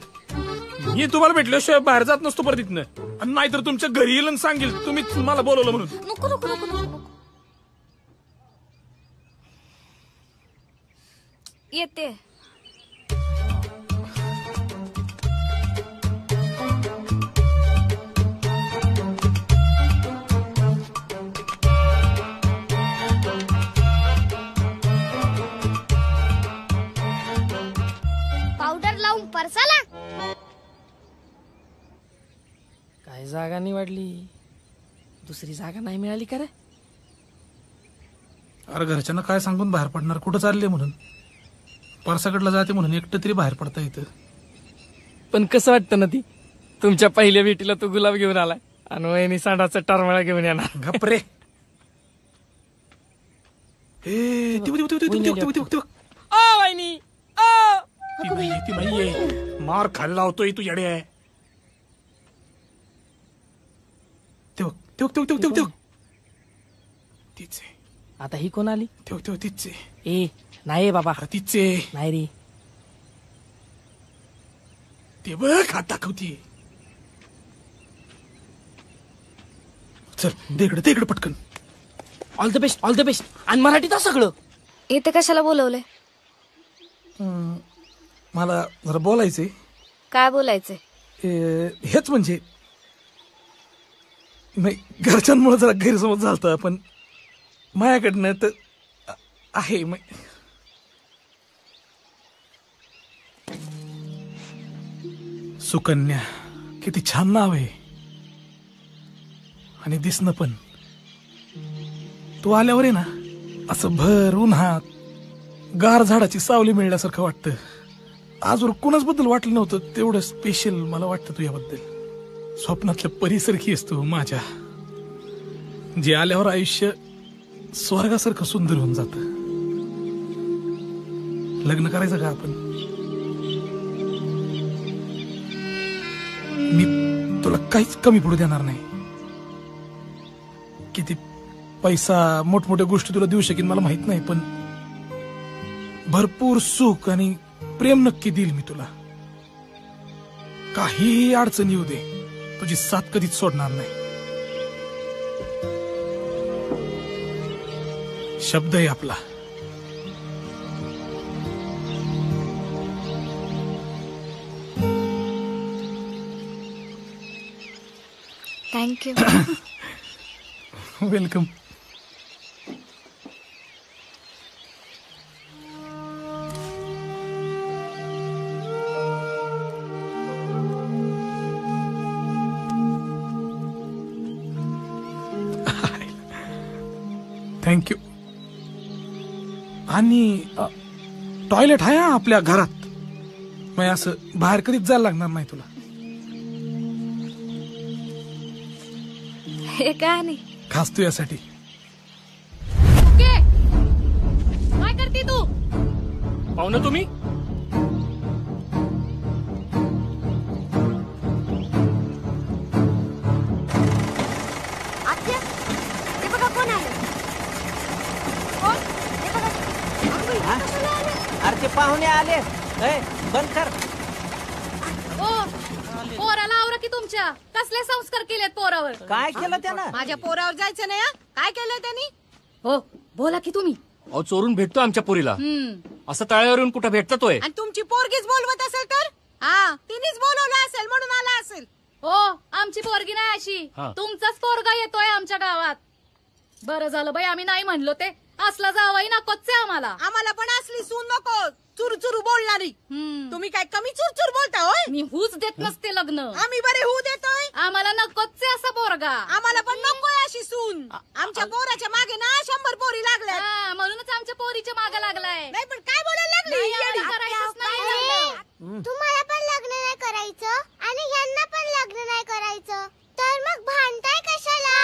मी तुम्हाला भेटल्याशिवाय बाहेर जात नसतो परत इथनं. नाहीतर तुमच्या घरी येईल आणि सांगेल तुम्हीच मला बोलवलं म्हणून. नको नको नको नको. येते. जागा निवडली, दुसरी जागा नाही मिळाली का रे? अरे घरच्यांना काय सांगून बाहेर पडणार, कुठं चालले म्हणून. परसाकडला जाते म्हणून एकटं तरी बाहेर पडता येतं. पण कसं वाटतं ना ती, तुमच्या पहिल्या भेटीला तो गुलाब घेऊन आलाय आणि वहिनी सांडाचा टरमळा घेऊन येणार. गप्रे. वहिनी ती नाहीये, मार खाल्ला होतोय तू येडे. तिचे आता ही कोण आली? ठेव तिचे. ए नाही बाबा, तिचे नाही रे. ते बघ हात दाखवतीये. चल दे इकडे पटकन. All the best, all the best. आणि मराठीत सगळं. इथे कशाला बोलवलंय? मला जरा बोलायचंय. काय बोलायचंय? हेच म्हणजे नाही, घरच्यांमुळे जरा गैरसमज झालता, पण माझ्याकडनं तर आहे. सुकन्या किती छान नाव आहे आणि दिसणं पण. तू आल्यावर आहे ना, असं भर उन्हात गार झाडाची सावली मिळण्यासारखं वाटतं. आजवर कुणाच बद्दल वाटलं नव्हतं तेवढं स्पेशल मला वाटतं तुझ्याबद्दल. स्वप्नातल्या परीसारखी असतो माझ्या, जे आल्यावर आयुष्य स्वर्गासारखं सुंदर होऊन जात. लग्न करायचं का आपण? मी तुला काहीच कमी पडू देणार नाही. किती पैसा, मोठमोठ्या गोष्टी तुला देऊ शकेन मला माहित नाही, पण भरपूर सुख आणि प्रेम नक्की देईल मी तुला. काहीही अडचण येऊ दे, तुझी साथ कधीच सोडणार नाही. शब्द आहे आपला. थँक्यू. वेलकम. थँक्यू. आणि टॉयलेट आहे आपल्या घरात, मग असं बाहेर कधीच जायला लागणार नाही तुला. हे काय नाही, खास तू यासाठी. काय करते तू? पाहुणं तुम्ही? आत्या, ते बघा कोण आलं. कोण? ते बघा. अरे ते पाहुणे आले. बंद कर. ओ पोराला आवरा की तुमच्या. कसले संस्कार केलेत पोरावर? काय केलं त्यानं? माझ्या पोरावर जायचं नाही. काय केलंय त्यांनी? हो बोला की तुम्ही. अहो चोरून भेटतो आमच्या पोरीला. असं तळ्यावरून कुठं भेटतोय? आणि तुमची पोरगीच बोलवत असेल तर? हा, तिनेच बोलवलं असेल म्हणून आला असेल. हो आमची पोरगी नाही अशी, हा. तुमचाच पोरगा येतोय आमच्या गावात. बरं झालं बाई आम्ही नाही म्हणलो ते. असला जावाई नकोच आहे आम्हाला. आम्हाला पण असली सून नको, चुरचुरू बोलणारी. तुम्ही काय कमी चुरचुर बोलता होय? मी हूच देत नसते लग्न. आम्ही बरे होऊ देतोय. आम्हाला नकोच आहे असा पोरगा. आम्हाला पण नकोय अशी सून. आमच्या पोराच्या मागे ना 100 पोरी लागल्या. म्हणूनच आमच्या पोरीच्या मागे लागलाय. नाही पण काय बोलायला लागली? तुम्हाला पण लग्न नाही करायचं आणि ह्यांना पण लग्न नाही करायचं, तर मग भांडताय कशाला?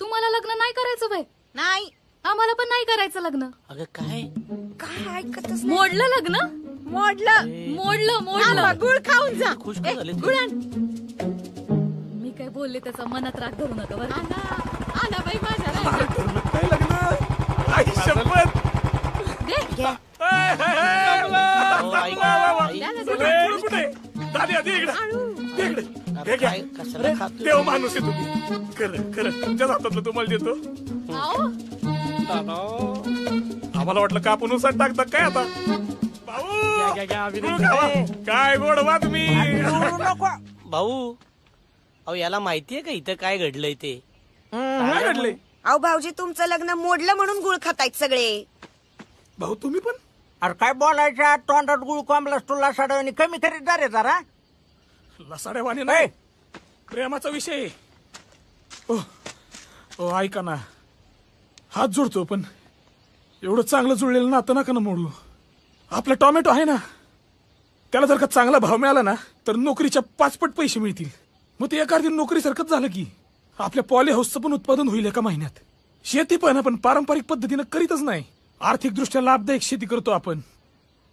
तुम्हाला लग्न नाही करायचं बाई? नाही, आम्हाला पण नाही करायचं लग्न. अगं काय काय ऐकतच मोडलं लग्न? मोडलं. गुळ खाऊन जा. गुळान. मी काय बोलले त्याचा मनात राग धरू नका बरं. आना बाई माझ्या. देव माणूस आहे तुम्ही. खरं तुमच्याच हातातलं तुम्हाला देतो. आम्हाला वाटलं कापून उसात टाकता काय आता. काय गोड वा तुम्ही. भाऊ अहो याला माहितीये का इथं काय घडलंय ते? काय घडलंय? अहो भाऊजी तुमचं लग्न मोडलं म्हणून गुळ खातायत सगळे. भाऊ तुम्ही पण? अरे काय बोलायच्या तोंडात गुळ कोंबलास तुला साडवणी कमी खरीदार आहे जरा. लसाड्यावाणी नाही, प्रेमाचा विषय. ओ ऐका ना, हात जोडतो, पण एवढं चांगलं जुळलेलं नातं नका ना मोडू. आपला टोमॅटो आहे ना, त्याला जर का चांगला भाव मिळाला ना तर नोकरीच्या 5 पट पैसे मिळतील. मग ते एका अर्धी नोकरीसारखंच झालं की आपल्या पॉली हाऊसचं पण उत्पादन होईल एका महिन्यात. शेती पण आपण पारंपरिक पद्धतीनं करीतच नाही, आर्थिकदृष्ट्या लाभदायक शेती करतो आपण.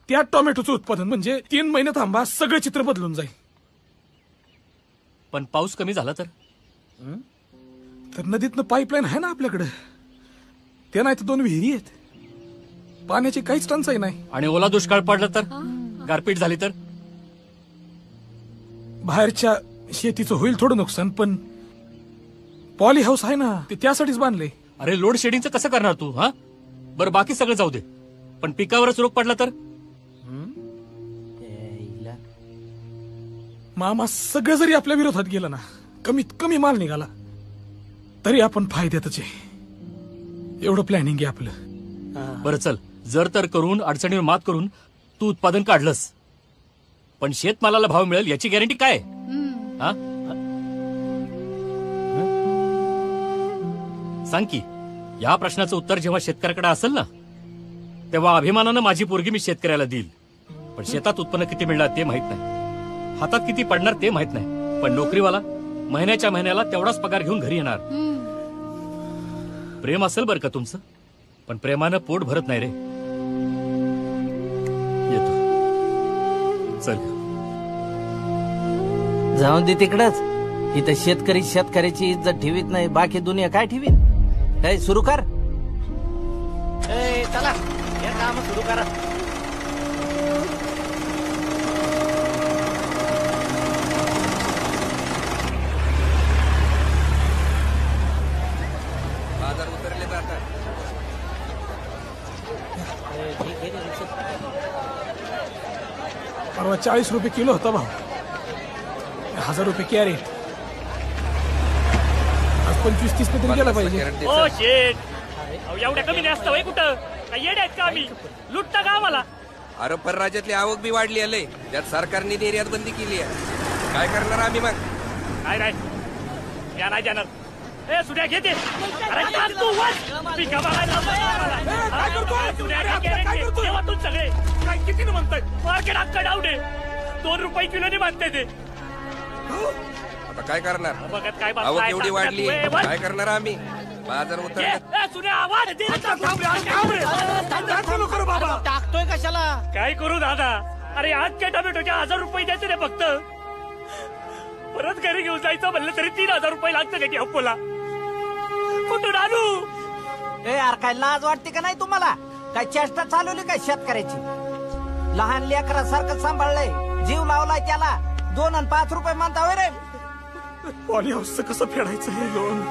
त्या टोमॅटोचं उत्पादन म्हणजे 3 महिने थांबा, सगळं चित्र बदलून जाईल. पण पाऊस कमी झाला तर नदीतनं पाईपलाईन आहे ना आपल्याकडे, ते नाही तर 2 विहिरी आहेत, पाण्याची काहीच टंचाई नाही. आणि ओला दुष्काळ पडला तर, गारपीट झाली तर? बाहेरच्या शेतीचं होईल थोडं नुकसान, पण पॉली हाऊस आहे ना, ते त्यासाठीच बांधले. अरे लोड शेडिंगचं कसं करणार तू? हा बरं, बाकी सगळं जाऊ दे, पण पिकावरच रोग पडला तर? मामा, सगळं जरी आपल्या विरोधात गेलं ना, कमीत कमी माल निघाला तरी आपण फायद्यातच आहे. एवढं प्लॅनिंग आहे आपलं. बरं चल, जर तर करून अडचणीवर मात करून तू उत्पादन काढलंस, पण शेतमालाला भाव मिळेल याची गॅरंटी काय? हा सांग की. या प्रश्नाचं उत्तर जेव्हा शेतकऱ्याकडे असेल ना, तेव्हा अभिमानानं माझी पोरगी मी शेतकऱ्याला देईल. पण शेतात उत्पन्न किती मिळणार ते माहित नाही, हातात किती पडणार ते माहित नाही, पण नोकरीवाला महिन्याच्या महिन्याला तेवढाच पगार घेऊन घरी येणार. प्रेम असेल बरं का तुमचं, पण प्रेमानं पोट भरत नाही रे. येतो, चल. जाऊन दे तिकडच. इथं शेतकरी शेतकऱ्याची इज्जत ठेवीत नाही, बाकी दुनिया काय ठेवीन. काय सुरू कर. चला हे काम सुरू करा. बाजार उतरले जातात. परवा 40 रुपये किलो होता भाव, 1000 रुपये कॅरेट. आज 25-30 तरी गेला पाहिजे. ओ शेट, एवढ्या कमी नाही असतं कुठं? काय येडे आहेत का आम्ही? लुटता का आम्हाला? अरे परराज्यातली आवक बी वाढली आले, त्यात सरकारने निर्यात बंदी केली आहे. काय करणार आम्ही मग? काय नाही, या नाही जाणार. ए सुड्या घेते. अरे काल तू वर पिका बघायला सगळे काय किती म्हणताय? मार्केट अख्खा डाऊन आहे, 2 रुपये किलोने मानते ते. आता काय करणार? बघत काय आवक एवढी वाढली, काय करणार आम्ही? बाजार उतरले. टाकतोय कशाला? काय करू दादा? अरे आज काय टोमॅटोचे 1000 रुपये द्यायचे रे फक्त. परत घरी घेऊन जायचं म्हणलं तरी 3000 रुपये लागतं का अप्पोला? कुठून आणू? ए यार, काय लाज वाटते का नाही तुम्हाला? काय चेष्टा चालवली काय शेतकऱ्याची? लहान लेकरासारखं सांभाळलंय, जीव लावलाय त्याला. 2 आणि 5 रुपये म्हणता होय रे? पॉली हाऊसचं कसं फेडायचं हे लोन?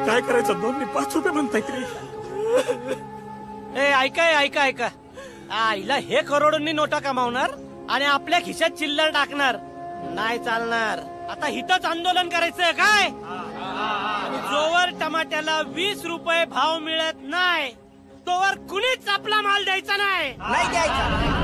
काय करायचं? 2 आणि 5 रुपये म्हणताय तरी. ए ऐका, आईला हे करोडोंनी नोटा कमावणार आणि आपल्या खिशात चिल्लर टाकणार नाही चालणार. आता हिथंच आंदोलन करायचंय काय? आणि जोवर टमाट्याला 20 रुपये भाव मिळत नाही तोवर कुणीच आपला माल द्यायचा नाही. नाही द्यायचा.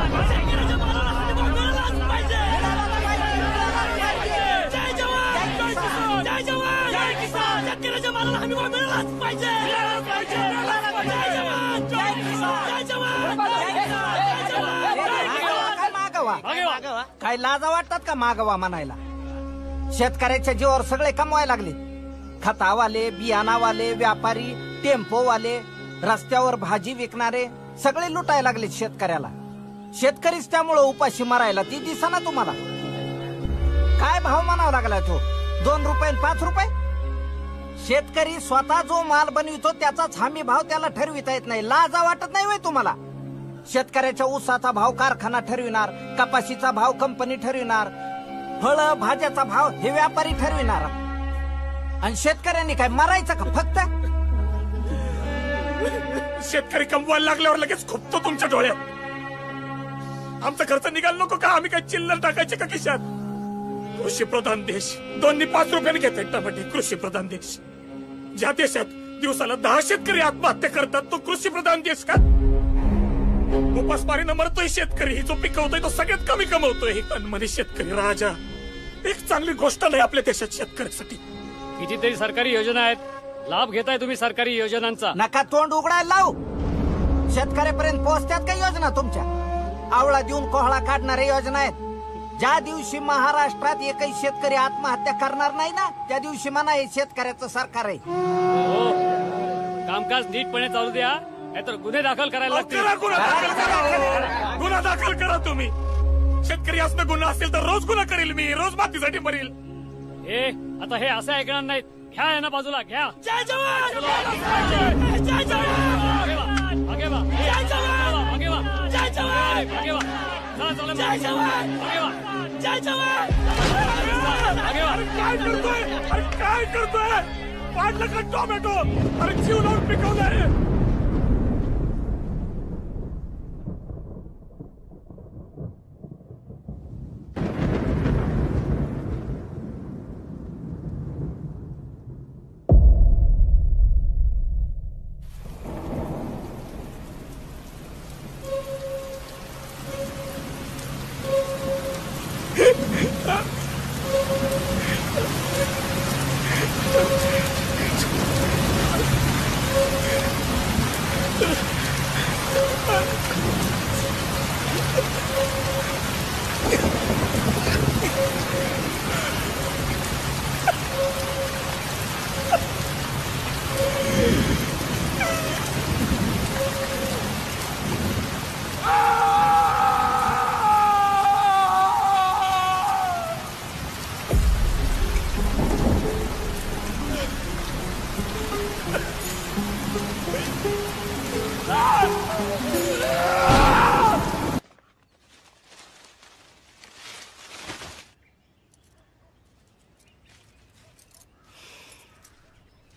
काय लाजा वाटतात का मागवा म्हणायला? शेतकऱ्याच्या जीवावर सगळे कमवायला लागले. खतावाले, बियाणावाले, व्यापारी, टेम्पोवाले, रस्त्यावर भाजी विकणारे सगळे लुटायला लागले शेतकऱ्याला. शेतकरीच त्यामुळे उपाशी मरायला ती दिसा तुम्हाला. काय भाव म्हणावा लागला तो? 2 रुपये 5 रुपये? शेतकरी स्वतः जो माल बनवितो त्याचाच हमी भाव त्याला ठरविता येत नाही. लाजा वाटत नाही वय तुम्हाला? शेतकऱ्याच्या ऊसाचा भाव कारखाना ठरविणार, कपाशीचा भाव कंपनी ठरविणार, फळ भाज्याचा भाव हे व्यापारी ठरविणार. आणि शेतकऱ्यांनी काय मरायचं का फक्त? शेतकरी कमवायला लागल्यावर लगेच खुपतो तुमच्या डोळ्यात. आमचा खर्च निघाला नको का? आम्ही काय चिल्लर टाकायचे का खिशात? कृषी प्रधान देश, 2 आणि 5 रुपयाने घेतात टमाटे. कृषी प्रधान देश. ज्या देशात दिवसाला 10 शेतकरी आत्महत्या करतात तो कृषी प्रधान देश का? उपासमारीनं मरतोय शेतकरी, जो पिकवतोय तो सगळ्यात कमी कमवतोय. अनमनी शेतकरी राजा, एक चांगली गोष्ट नाही आपल्या देशात शेतकऱ्यासाठी. कितीतरी सरकारी योजना आहेत, लाभ घेताय तुम्ही सरकारी योजनांचा. नका तोंड उघडायला लावू. शेतकऱ्यापर्यंत पोहोचतात का योजना तुमच्या? आवळा देऊन कोहळा काढणाऱ्या योजना आहेत. ज्या दिवशी महाराष्ट्रात एकही शेतकरी आत्महत्या करणार नाही ना, त्या दिवशी म्हणा हे शेतकऱ्याचं सरकार आहे. कामकाज नीटपणे चालू द्या, नाहीतर गुन्हे दाखल करायला लागतील. गुन्हा दाखल करा तुम्ही. शेतकरी असणं गुन्हा असेल तर रोज गुन्हा करेल मी, रोज मातीसाठी मरेल. ए आता हे असं ऐकणार नाहीत. घ्या यांना बाजूला घ्या. जय जवान, जय जवान, जय जवान, आगे वा, आगे वा, जय जवान, आगे वा, जय जवान, आगे वा, चला चला, जय जवान, आगे वा, जय जवान, आगे वा. काय करतोय, अरे काय करतोय? वाढलं का टोमॅटो? अरे जीव लावून पिकवलंय.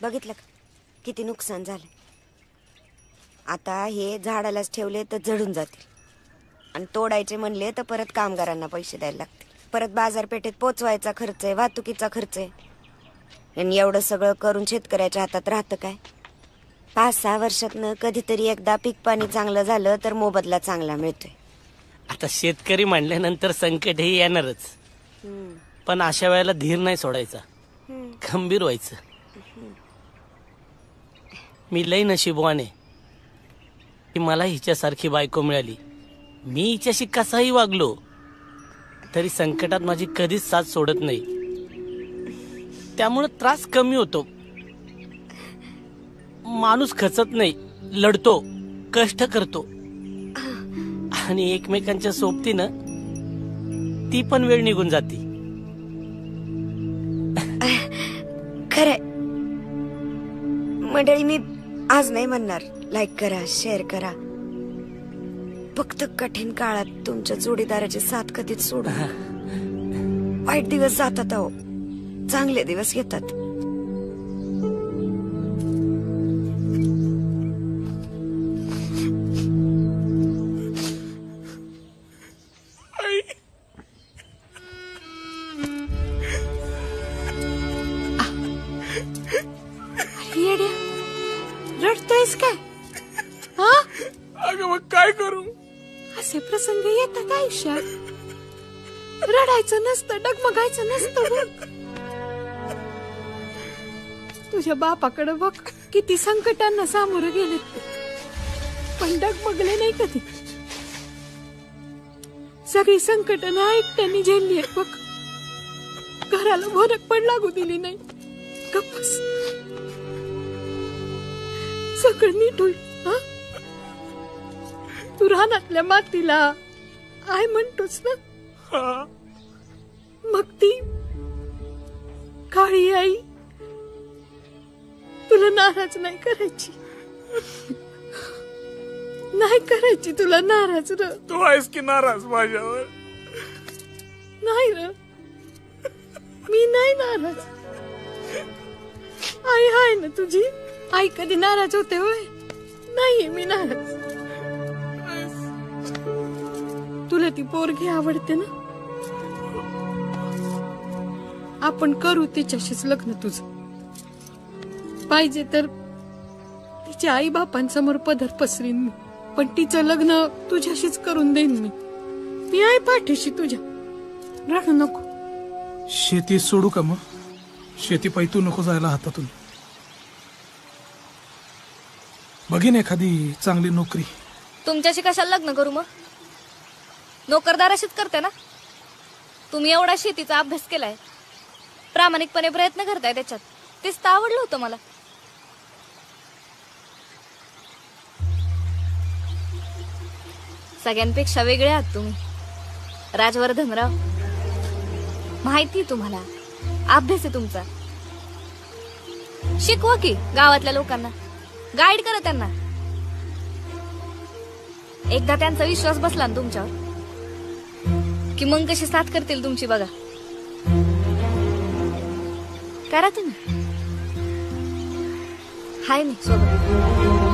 बघितलं का किती नुकसान झालं. आता हे झाडालाच ठेवले तर जळून जातील, आणि तोडायचे म्हणले तर परत कामगारांना पैसे द्यायला लागतील. परत बाजारपेठेत पोचवायचा खर्च आहे, वाहतुकीचा खर्च आहे. आणि एवढं सगळं करून शेतकऱ्याच्या हातात राहतं काय? 5-6 वर्षातनं कधीतरी एकदा पीक पाणी चांगलं झालं तर मोबदला चांगला मिळतोय. आता शेतकरी म्हणल्यानंतर संकट हे येणारच, पण अशा वेळेला धीर नाही सोडायचा, खंबीर व्हायचं. मी लई नशीबवान आहे की मला हिच्यासारखी बायको मिळाली. मी हिच्याशी कसाही वागलो तरी संकटात माझी कधीच साथ सोडत नाही, त्यामुळे त्रास कमी होतो. माणूस खचत नाही, लढतो, कष्ट करतो, आणि एकमेकांच्या सोबतीनं ती पण वेळ निघून जाते. खरंय मंडळी, मी आज नाही म्हणणार लाईक करा, शेअर करा. फक्त कठीण काळात तुमच्या जोडीदाराची साथ कधीच सोडू. वाईट दिवस जातात अहो, चांगले दिवस येतात. रडतोयस काय? हा अगं मग काय करू? असे प्रसंग येतात आयुष्यात. रडायचं नसतं, डगमगायचं नसतं. बघ तुझ्या बापाकडे, बघ किती संकटांना सामोरं गेले, पण डगमगले नाही कधी. सगळी संकट ना एकट्याने झेलली आहेत बघ. घराला भनक पण लागू दिली नाही. गप्पस, सगळं नीट होईल. तू रानातल्या मातीला आय म्हणतोस ना, मग ती काळी आई तुला नाराज नाही करायची. नाही करायची तुला नाराज. र तू आहेस की नाराज माझ्यावर? नाही र, मी नाही नाराज. आई आहे ना तुझी. आई कधी नाराज होते होय? नाही मी नाराज. तुला ती पोरगी आवडते ना, आपण करू तिच्याशीच लग्न तुझं. पाहिजे तर तिच्या आई बापांसमोर पदर पसरीन मी. पण तिचं लग्न तुझ्याशीच करून देईन मी आहे पाठीशी तुझ्या. राहू नको. शेती सोडू का मग? शेती पैतू नको जायला हातातून. बघीन एखादी चांगली नोकरी. तुमच्याशी कशाला लग्न करू मग? नोकरदाराशीच करते ना. तुम्ही एवढा शेतीचा अभ्यास केलाय, प्रामाणिकपणे प्रयत्न करताय त्याच्यात, तेच तर आवडलं होतं मला. सगळ्यांपेक्षा वेगळे आहात तुम्ही राजवर्धनराव. माहिती तुम्हाला, अभ्यास आहे तुमचा. शिकवा की गावातल्या लोकांना, गाईड करा त्यांना. एकदा त्यांचा विश्वास बसला ना तुमच्यावर की मग कशी साथ करतील तुमची बघा. करा तुम्ही. हाय मी सोबत.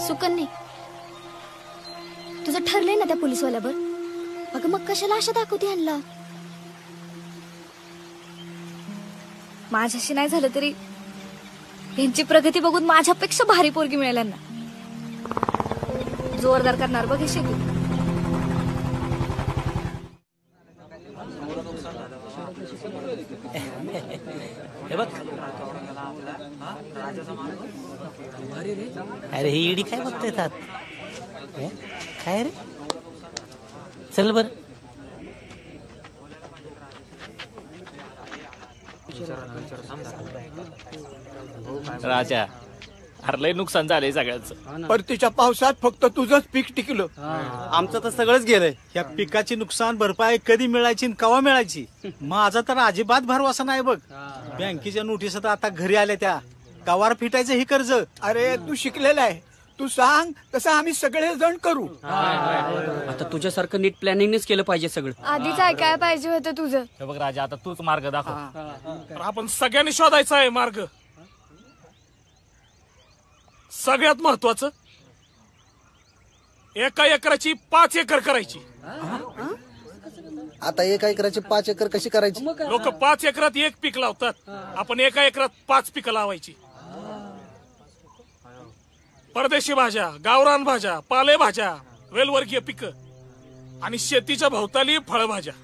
सुकन्या, तुझं ठरलंय ना त्या पोलीसवाल्यावर? अगं मग कशाला आशा दाखवते आणला? माझ्याशी नाही झालं तरी यांची प्रगती बघून माझ्यापेक्षा भारी पोरगी मिळेल यांना. जोरदार करणार बघ हे शेती. हे बघ, अरे ही इडी काय बघता येतात? काय रे, चल बर. राजा, अरे लय नुकसान झालंय सगळ्यांचं. परतीच्या पावसात फक्त तुझंच पीक टिकलं. आमचं तर सगळंच गेलंय. या पिकाची नुकसान भरपाई कधी मिळायची कवा मिळायची माझा तर अजिबात भरवसा नाही बघ. बँकेच्या नोटीस आता घरी आल्या त्या कवार फिटायचं हे कर्ज. अरे तू शिकलेला आहे, तू सांग तसं आम्ही सगळे जण करू. आता तुझ्यासारखं नीट प्लॅनिंगनेच केलं पाहिजे सगळं. आधीच ऐकायला पाहिजे होतं तुझं. हे बघ राजा, आता तूच मार्ग दाखव. तर आपण सगळ्यांनी शोधायचा आहे मार्ग. सगळ्यात महत्वाचं, एका एकराची 5 एकर करायची. आता 1 एकराची 5 एकर कशी करायची? लोक 5 एकरात 1 पीक लावतात, आपण 1 एकरात 5 पिकं लावायची. परदेशी भाज्या, गावरान भाज्या, पालेभाज्या, वेलवर्गीय पिकं आणि शेतीच्या भोवताली फळभाज्या.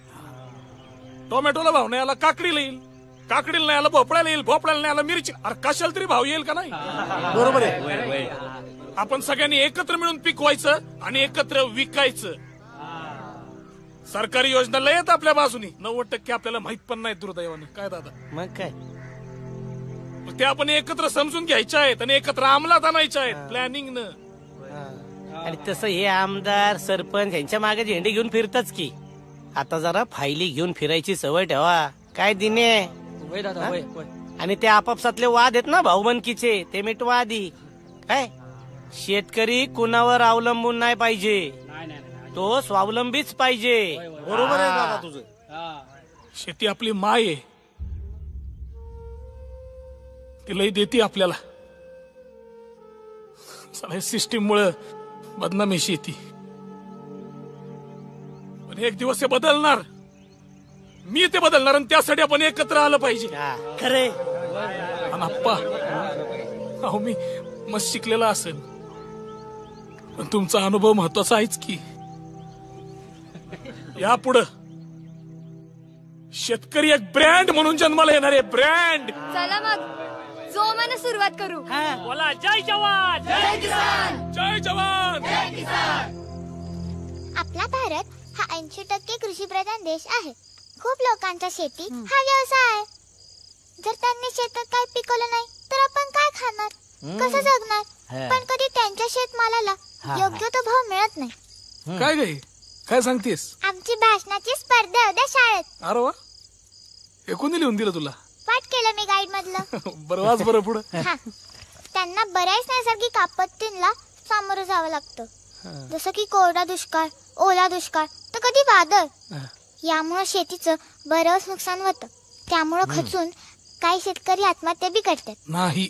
टोमॅटोला भाव नाही आला काकडीला येईल, काकडीला नाही आला भोपळ्याला येईल, भोपळ्याला नाही आला मिरची. अरे कशाला तरी भाव येईल का नाही? बरोबर आहे. आपण सगळ्यांनी एकत्र मिळून पिकवायचं आणि एकत्र विकायचं. सरकारी योजना लय येत आपल्या बाजूनी, 90% आपल्याला माहित पण नाही दुर्दैवाने. काय दादा? मग काय, ते आपण एकत्र समजून घ्यायच्या आहेत आणि एकत्र अंमलात आणायच्या आहेत प्लॅनिंग न. आणि तसं हे आमदार सरपंच यांच्या मागे झेंडे घेऊन फिरताच की. आता जरा फायली घेऊन फिरायची सवय ठेवा. काय दिने? आणि ते आपापसातले वाद आहेत ना भाऊबंदकीचे, ते मिटवा आधी. काय शेतकरी कुणावर अवलंबून नाही पाहिजे, तो स्वावलंबीच पाहिजे. बरोबर आहे दादा तुझं. शेती आपली माय आहे, ती लई देते आपल्याला. सिस्टीम मुळे बदनामी शेती. पण एक दिवस हे बदलणार, मी ते बदलणार आणि त्यासाठी आपण एकत्र आलं पाहिजे. खरे आप्पा, अहो मी मस्त शिकलेला असेल पण तुमचा अनुभव महत्वाचा आहेच की. यापुढं शेतकरी एक ब्रँड म्हणून जन्माला येणार आहे. ब्रँड. चला मग जोमाने सुरुवात करू. बोला जय जवान जय किसान. जय जवान जय किसान. आपला भारत हा 80% कृषीप्रधान देश आहे. खूप लोकांचा शेती हा व्यवसाय आहे. जर त्यांनी शेतात काय पिकवलं नाही तर आपण काय खाणार, कसं जगणार? पण कधी त्यांच्या शेतमालाला योग्य तो भाव मिळत नाही. काय गे, काय सांगतेस? आमची भाषणाची स्पर्धा उद्या शाळेत. अरे वा, हे कोणी लिहून दिलं तुला? पाठ केलं मी गाईड मधलं. बरं वाच बरं पुढं. त्यांना बऱ्याच नैसर्गिक आपत्तींना सामोरं जावं लागतं, जसं की कोरडा दुष्काळ, ओला दुष्काळ, तर कधी वादळ यामुळे शेतीचं बरंच नुकसान होतं. त्यामुळं खचून काही शेतकरी आत्महत्या बी करतात. नाही,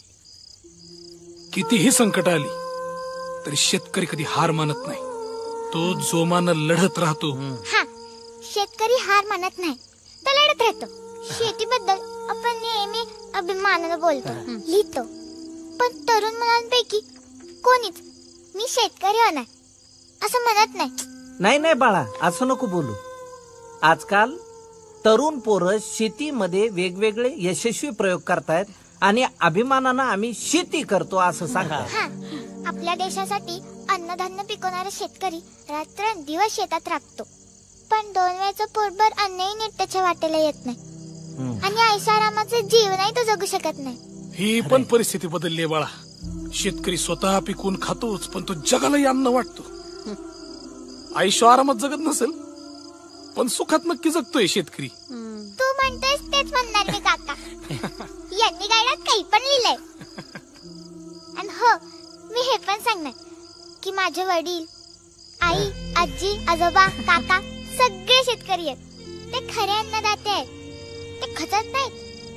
कितीही संकट आली तरी शेतकरी कधी हार मानत नाही. तो जोमानं लढत राहतो. हा, शेतकरी हार मानत नाही, तो लढत राहतो. शेतीबद्दल आपण नेहमी अभिमानानं बोलतो, लिहितो, पण तरुण मुलांपैकी कोणीच मी शेतकरी होणार असं म्हणत नाही. नाही नाही बाळा, असं नको बोलू. आजकाल तरुण पोरं शेतीमध्ये वेगवेगळे यशस्वी प्रयोग करतायत आणि अभिमानानं आम्ही शेती करतो असं सांगतात. हा, आपल्या देशासाठी अन्नधान्य पिकवणारा शेतकरी रात्रंदिवस शेतात राबतो, पण 2 वेळचं पोटभर अन्नही नीट त्याच्या वाटेला येत नाही आणि ऐशारामाचं जीवनही तो जगू शकत नाही. ही पण परिस्थिती बदलली बाळा. शेतकरी स्वतः पिकून खातोच, पण तो जगालाही अन्न वाटतो. आयुष्य आरामात जगत नसेल, पण सुखात नक्की जगतोय शेतकरी. तू म्हणतोयस तेच म्हणणार मी काका. यांनी गायडात काही पण लिहिलंय. आणि हो, मी हे पण सांगणार की माझे वडील, आई, आजी, आजोबा, काका सगळे शेतकरी आहेत. ते खरे अन्नदाते आहेत. ते खचत नाहीत,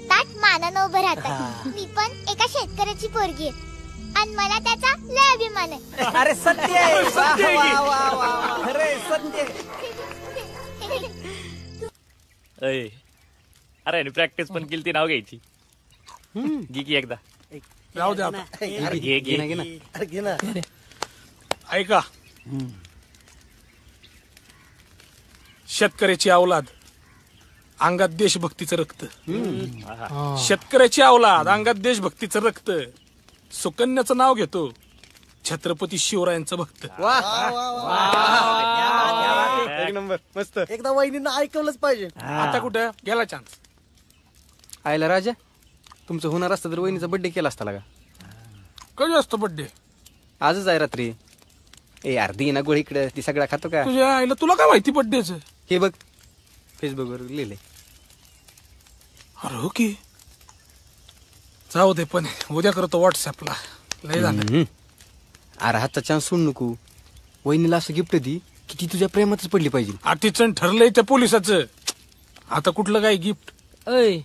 ताट मानानं उभं राहतात. मी पण एका शेतकऱ्याची पोरगी आहे आणि मला त्याचा लय अभिमान आहे. अरे सत्य आहे. वा, वा, वा. खरे सत्य. अरे प्रॅक्टिस पण केली ती नाव घ्यायची. घे की एकदा. जाऊ दे आता. घे घे ना. ऐका, शेतकऱ्याची अवलाद अंगात देशभक्तीचं रक्त. शेतकऱ्याची अवलाद अंगात देशभक्तीचं रक्त. सुकन्याचं नाव घेतो छत्रपती शिवरायांचं भक्त. एक नंबर, मस्त. एकदा वहिनींना ऐकवलंच पाहिजे. आता कुठं गेला चान्स. आयला राजा, तुमचं होणार असतं तर वहिनीचा बर्थडे केला असता का? कधी असतो बर्थडे? आजच आहे रात्री. ए अर्धी ना गोळी इकडे, ती सगळा खातो का? तुझ्या आईला तुला काय माहिती बर्थडेच? हे बघ, फेसबुक वर लिहिले. अरे हो की, जाऊ दे, पण उद्या करतो व्हॉट्सअपला. लय झालं. अरे हातचा चान्स सोडू नको. वहिनीला असं गिफ्ट दी की ती तुझ्या प्रेमातच पडली पाहिजे. अटीचण ठरलंय त्या पोलिसाचं. आता कुठलं काय गिफ्ट? अय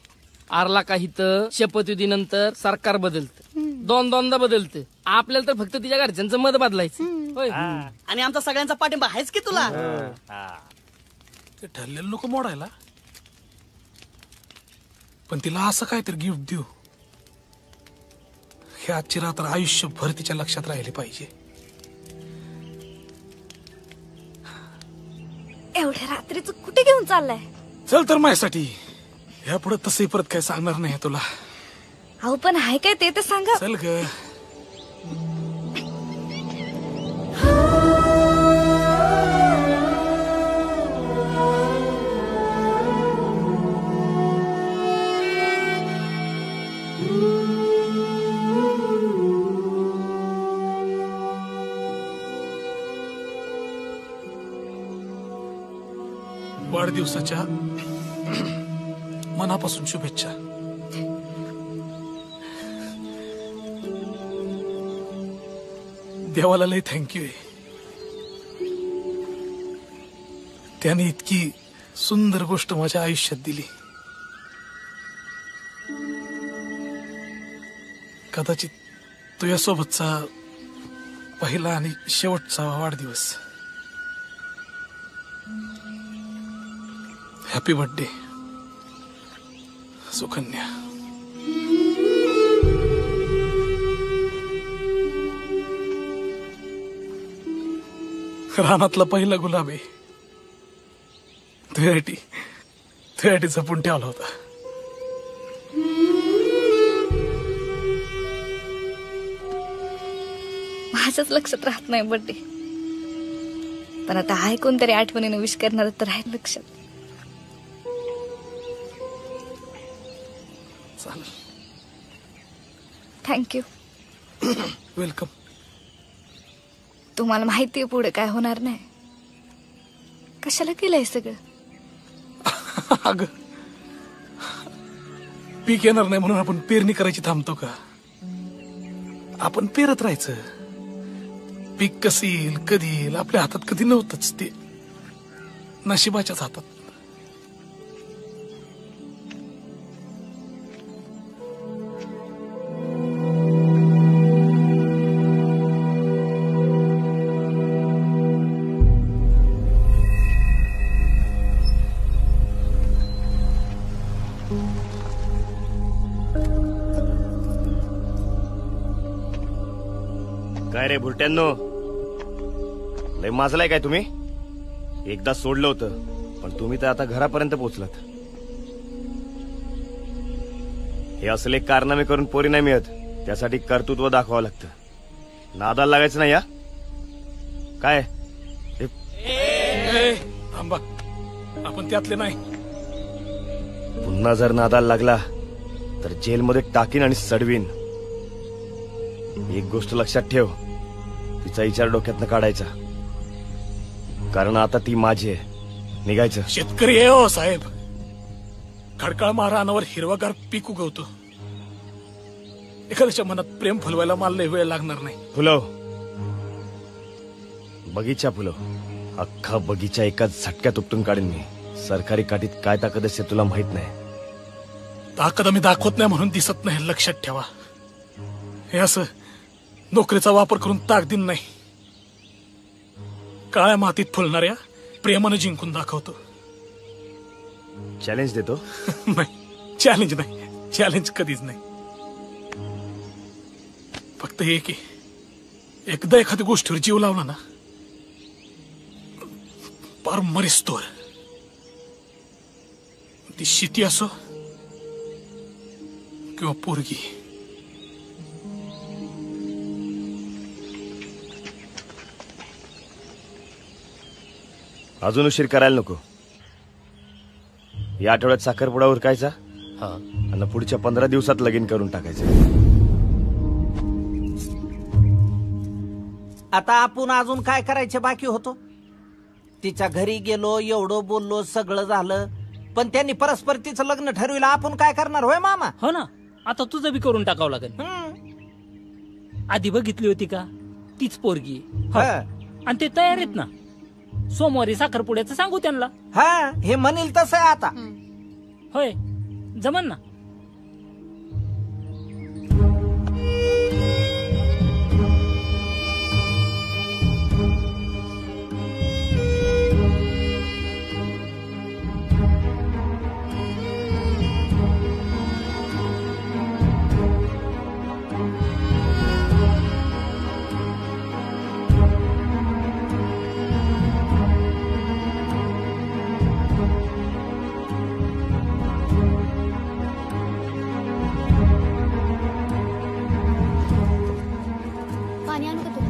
आरला काही तर शपथविधीनंतर सरकार बदलतं, 2-2दा बदलतं. आपल्याला तर फक्त तिच्या घरच्यांचं मत बदलायचं. होय. आणि आमचा सगळ्यांचा पाठिंबा आहेच की तुला. ते ठरलेलं नको मोडायला, पण तिला असं काहीतरी गिफ्ट देऊ हे आजची रात्र आयुष्यभर तिच्या लक्षात राहिले पाहिजे. एवढ्या रात्रीच कुठे घेऊन चाललाय? चल तर माझ्यासाठी. यापुढे तसंही परत काय सांगणार नाही तुला. अहो पण आहे काय ते तर सांगा. चल ग. वाढदिवसाच्या मनापासून शुभेच्छा. देवाला लय थँक्यू आहे. त्याने इतकी सुंदर गोष्ट माझ्या आयुष्यात दिली. कदाचित तुझ्यासोबतचा पहिला आणि शेवटचा वाढदिवस. Happy birthday Sukanya. रानातला पहिला गुलाब आहे. तुझ्यासाठी जपून ठेवला होता. माझ्याच लक्षात राहत नाही बर्थडे, पण आता आहे कोणतरी आठवणीने विश करणार तर राहील लक्षात. थँक्यू. वेलकम. तुम्हाला माहितीये पुढे काय होणार नाही. कशाला केलंय सगळं? अगं पीक येणार नाही म्हणून आपण पेरणी करायची थांबतो का? आपण पेरत राहायचं. पीक कसं येईल कधी येईल आपल्या हातात कधी नव्हतंच ते. नशिबाच्याच हातात. काय रे भुरट्यांनो, लय माजलाय काय तुम्ही? एकदा सोडलं होतं पण तुम्ही तर आता घरापर्यंत पोहोचलात. हे असले कारनामे करून पोरी नाही मिळत, त्यासाठी कर्तृत्व दाखवावं लागतं. नादाला लागायचं नाही या काय? थांबा, आपण त्यातले नाही. पुन्हा जर नादाला लागला तर जेलमध्ये टाकीन आणि सडवीन. एक गोष्ट लक्षात ठेव, तिचा विचार डोक्यातनं काढायचा, कारण आता ती माझी आहे. निघायचं. शेतकरी आहे हो साहेब, खडकाळ महारानावर हिरवागार पीक उगवतो. एखाद्याच्या मनात प्रेम फुलवायला मला लय वेळ लागणार नाही. फुलव, बगीचा फुलव. अख्खा बगीचा एकाच झटक्यात उपटून काढीन मी. सरकारी काठीत काय ताकद असते तुला माहित नाही. ताकद मी दाखवत नाही म्हणून दिसत नाही, लक्षात ठेवा. हे असं नोकरीचा वापर करून ताकदीन नाही, काळ्या मातीत फुलणाऱ्या प्रेमानं जिंकून दाखवतो. चॅलेंज देतो. नाही, चॅलेंज नाही, चॅलेंज कधीच नाही. फक्त हे की एकदा एखाद्या गोष्टीवर जीव लावला ना, पार मरिस्तोर. ती शेती असो किंवा पोरगी. अजून उशीर करायला नको. या आठवड्यात साखरपुडा उरकायचा आणि पुढच्या 15 दिवसात लगीन करून टाकायचं. आता आपण अजून काय करायचे बाकी होतो? तिच्या घरी गेलो, एवढं बोललो, सगळं झालं, पण त्यांनी परस्पर तिचं लग्न ठरविलं. आपण काय करणार होय मामा? हो ना, आता तुझं बी करून टाकावं लागेल. आधी बघितली होती का तीच पोरगी? आणि ते तयार आहेत ना. सोमवारी साखरपुड्याचं सांगू त्यांना. हा, हे म्हणील तसं आहे आता. होय, जमन ना. पाणी आणू का तुला?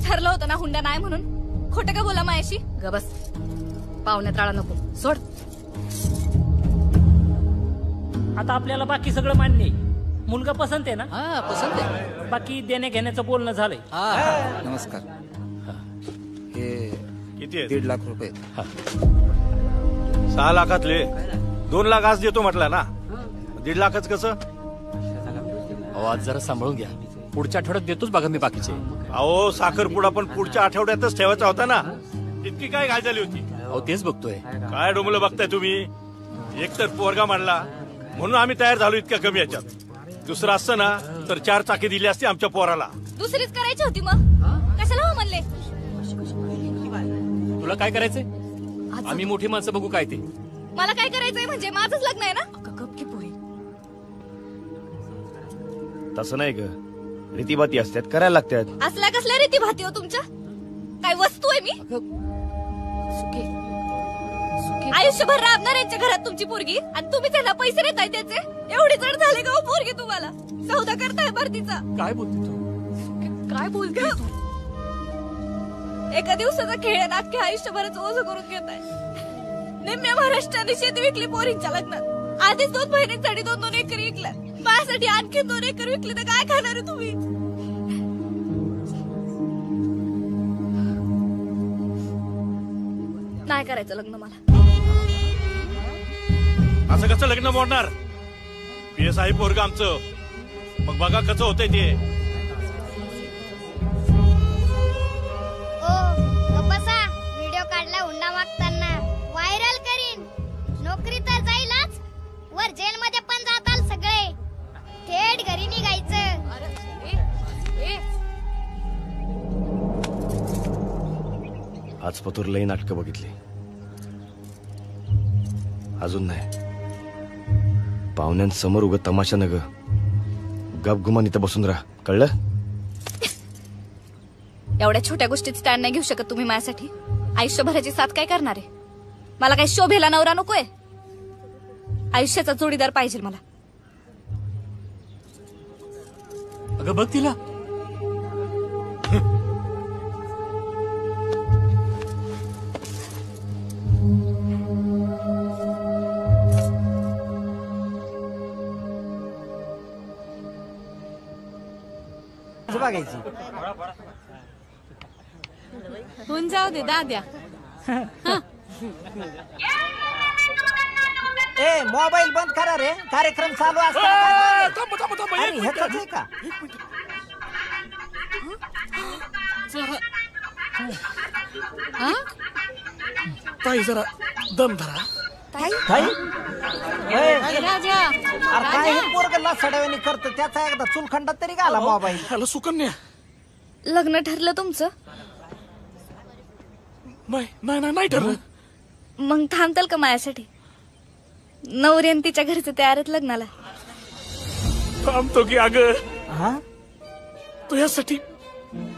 ठरलं होतं ना हुंडा नाही म्हणून. खोटं का बोला मायाशी? ग बस, पाहुण्यात राळा नको, सोड. आता आपल्याला बाकी सगळं मान्य आहे. मुलगा पसंत आहे ना? हा, पसंत आहे. बाकी देण्या घेण्याचं बोलणं झालंय. नमस्कार. हे किती आहे? 1.5 लाख रुपये. 6 लाखातले 2 लाख आज देतो म्हटलं ना, 1.5 लाखच कसं? अहो, आज जरा सांभाळून घ्या. पुढच्या आठवड्यात देतोच बघा मी बाकीचे. अहो, साखरपुडा पण पुढच्या आठवड्यातच ठेवायचा होता ना. इतकी काय घाई झाली होती? अहो, तेच बघतोय. काय डोमलं बघताय तुम्ही? एकतर पोरगा मांडला म्हणून आम्ही तयार झालो इतक्या कमी याच्यात. दुसरं असतं ना तर 4 चाकी दिली असती आमच्या पोराला. दुसरीच करायची होती मग. कशाला हो म्हणले? तुला काय करायचंय? आम्ही मोठी माणसं बघू काय ते. मला काय करायचंय म्हणजे माझंच लग्न आहे ना. गप की पोरी. तसं नाही ग, रीतीभाती असतात, करायला लागतात. असल्या कसल्या रीती भाती हो तुमच्या? काय वस्तू आहे मी? आयुष्यभर राबणार यांच्या घरात तुमची पोरगी, आणि तुम्ही त्याला पैसे देताय त्याचे. एवढी जड झाली का पोरगी तुम्हाला? सौदा करताय भरतीचा. काय बोलते तू? काय बोलते तू? एका दिवसाचा खेळ आहे, अख्ख्या आयुष्यभराचं ओझं करून घेताय. निम्म्या महाराष्ट्राने शेती विकली पोरींच्या लग्नात. आधीच 2 महिन्यांसाठी 2-2 एकर विकल्या. माझ्यासाठी आणखी 2 एकर विकली तर काय खाणार आहे तुम्ही? नाही करायचं लग्न मला. असं कसं लग्न मोडणार? PSI पोरग आमचं, मग बघा कसं होतंय ते. बसा, व्हिडिओ काढला हुंडा मागताना व्हायरल करीन. नोकरी तर जाईलच, वर जेल मध्ये पण जाताल सगळे. थेट घरी निघायचं. आज पतूर लई नाटकं बघितली, अजून नाही. पाहुण्यांसमोर उग तमाशा न ग, गपगुमान इथं बसून राहा, कळलं? एवढ्या छोट्या गोष्टीत स्टँड नाही घेऊ शकत तुम्ही माझ्यासाठी. आयुष्यभराची साथ काय करणार आहे? मला काय शोभेला नवरा नकोय, आयुष्याचा जोडीदार पाहिजे मला. अगं बघ तिला. बघायची होऊन जाऊ दे दाद्या. ए मोबाईल बंद करा रे, कार्यक्रम चालू असताना. अरे ह्याचंच आहे का? ताई जरा दम धरा. काय हे पोरगला सडव्याने करत, त्याचा एकदा चुलखंडात तरी घाला मोबाईल. हॅलो सुकन्या, लग्न ठरलं तुमचं? नाही ठरलं. मग थांबताल का माझ्यासाठी? नवरी आणि तिच्या घरचे तयार आहेत लग्नाला. थांबतो की अगं, तू यासाठी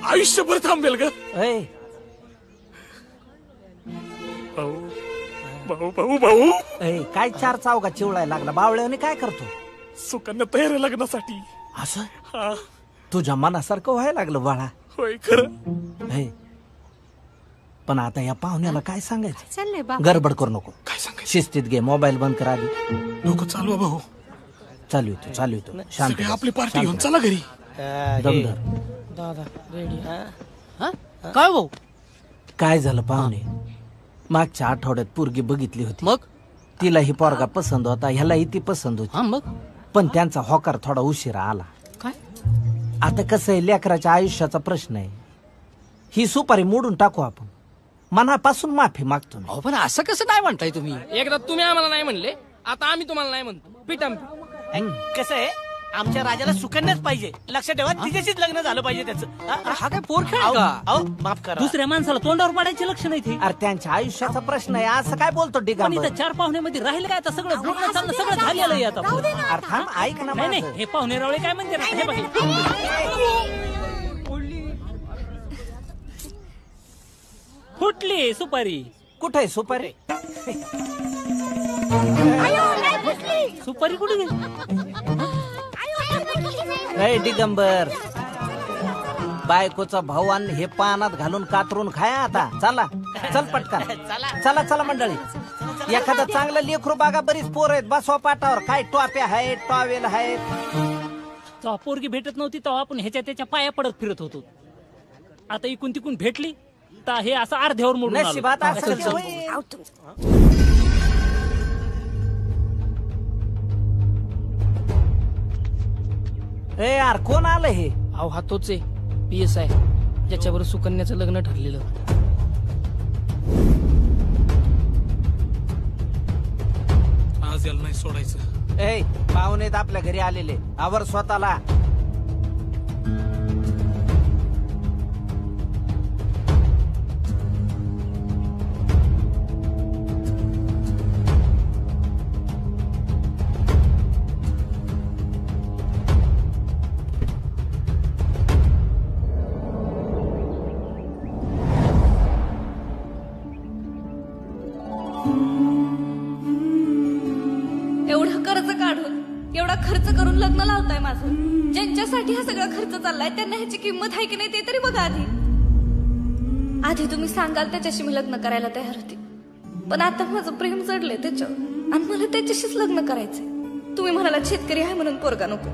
आयुष्यभर थांबेल ग. भाऊ भाऊ भाऊ काय चार चौघात चिवळायला लागला? बावळ्याने काय करतो? सुकन्या तयार आहे लग्नासाठी. असं तुझ्या मनासारखं व्हायला लागलं बाळा. होय खरं. पण आता या पाहुण्याला काय सांगायचं? चाललंय बा, गडबड करू नको. काय सांगायचं? शिस्तीत घे, मोबाईल बंद करा आधी. लोक चालू भाऊ. चालू येतो शांत. आपली पार्टी घेऊन चला घरी. दमदार दादा रेडी. काय भाऊ? काय झालं पाहुणे? मागच्या आठवड्यात पोरगी बघितली होती, मग तिला ही पोरगा पसंत होता, ह्यालाही ती पसंत होती. मग पण त्यांचा होकार थोडा उशिरा आला. काय? आता कसं आहे, लेकराच्या आयुष्याचा प्रश्न आहे. ही सुपारी मोडून टाकू आपण. मनापासून माफी मागतो मी. पण असं कसं नाही म्हणताय तुम्ही? एकदा तुम्ही आम्हाला नाही म्हणले, आता आम्ही तुम्हाला नाही म्हणतो. पिटाम कसं आहे, आमच्या राजाला सुकन्याच पाहिजे. लक्षात ठेवा, तिच्याशीच लग्न झालं पाहिजे त्याचं. हा काय पोर खेळ का? माफ करा. दुसऱ्या माणसाला तोंडावर पाडायचे लक्ष नाही ते. अरे त्यांच्या आयुष्याचा प्रश्न आहे, असं काय बोलतो डिगांबर? पण इथं चार पाहुण्यामध्ये राहिलं काय? आता सगळं बोलणं चालणं सगळं झालेलं आहे आता. अरे थांब, ऐक ना नाही माझं. हे पाहुणे रावळे काय म्हणते ना, हे बघ. फुटली सुपारी. कुठे आहे सुपारी? सुपारी कुठे गेली? दिगंबर, बायकोचा भाऊ आणि हे पानात घालून कातरून खाया. आता चला, चल पटकन. चला चला मंडळी, एखादा चांगलं लेकरू बागा. बरीच पोर आहेत, बसवा पाटावर. काय टॉप्या आहेत, टॉवेल आहेत. तेव्हा पोरगी भेटत नव्हती तेव्हा आपण ह्याच्या त्याच्या पाया पडत फिरत होतो. आता इकून तिकून भेटली तर हे असं अर्ध्यावर मोडून आलो. नशिबात असेल तर होईल. ए यार, कोण आलं हे? अहो हा तोच आहे PSI, ज्याच्यावर सुकन्याचं लग्न ठरलेलं. आज याला नाही सोडायचं. ए पाहुणेत आपल्या घरी आलेले, आवर स्वतःला. एवढं कर्ज काढून, एवढा खर्च करून लग्न लावताय माझं. ज्यांच्यासाठी हा सगळा खर्च चाललाय त्यांना ह्याची किंमत आहे की नाही ते तरी बघा आधी तुम्ही सांगाल त्याच्याशी मी लग्न करायला तयार होते. पण आता माझं प्रेम जडलंय त्याच्यावर आणि मला त्याच्याशीच लग्न करायचंय. तुम्ही म्हणाला शेतकरी आहे म्हणून पोरगा नको.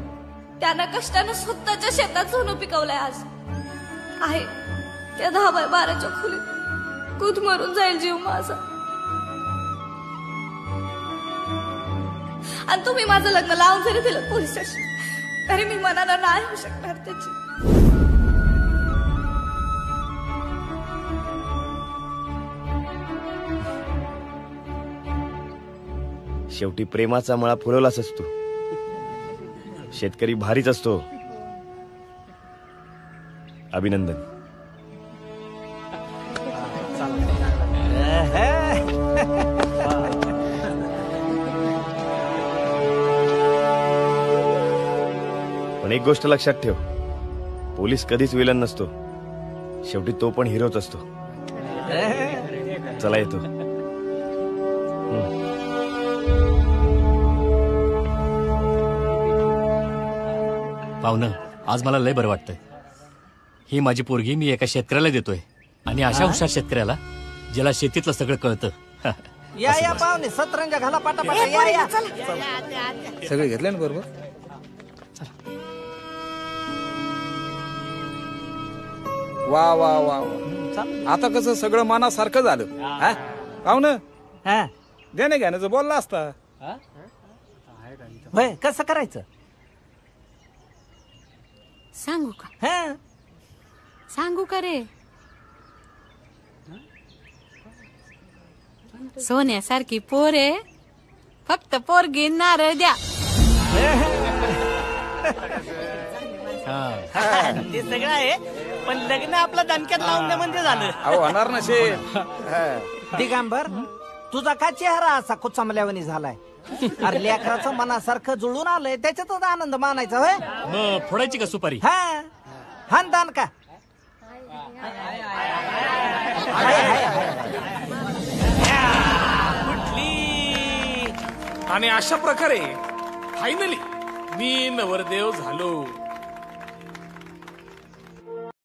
त्यानं कष्टानं स्वतःच्या शेतात सोनं पिकवलंय. आज आहे त्या 10x12च्या खोलीत गुदमरून जाईल जीव माझा. आणि तुम्ही माझं लग्न लावून जरी दिलं पोलिसाशी तरी मी मनाला नाही होऊ शकणार त्याची. शेवटी प्रेमाचा मळा फुलवलाच असतो. शेतकरी भारीच असतो. अभिनंदन. पण एक गोष्ट लक्षात ठेव, पोलीस कधीच विलन नसतो. शेवटी तो पण हिरोच असतो. चला येतो. पाहुणं, आज मला लय बरं वाटतंय. ही माझी पोरगी मी एका शेतकऱ्याला देतोय, आणि अशा हुशार शेतकऱ्याला ज्याला शेतीतलं सगळं कळतं. या पाहुणे, सतरंग घाला पाटापाटा. या सगळे घेतले ना बरोबर. वा वा वा वा. आता कसं सगळं मनासारखं झालं. पाहुणं देणे घेण्याचं बोलला असता. कसं करायचं सांगू का? सांगू का रे? सोन्यासारखी पोर आहे, फक्त पोरगी नारळ द्या. ते सगळं आहे, पण लग्न आपलं दणक्यात लावून दे म्हणजे झालं. अहो होणार ना शे. दिगंबर, तुझा का चेहरा असा कुचमल्यावानी झालाय? अरे लेकराचं मनासारखं जुळून आलंय, त्याच्यातच आनंद मानायचा. होय, मग फोडायची का सुपारी? हानदान का? आणि अशा प्रकारे फायनली मी नवरदेव झालो.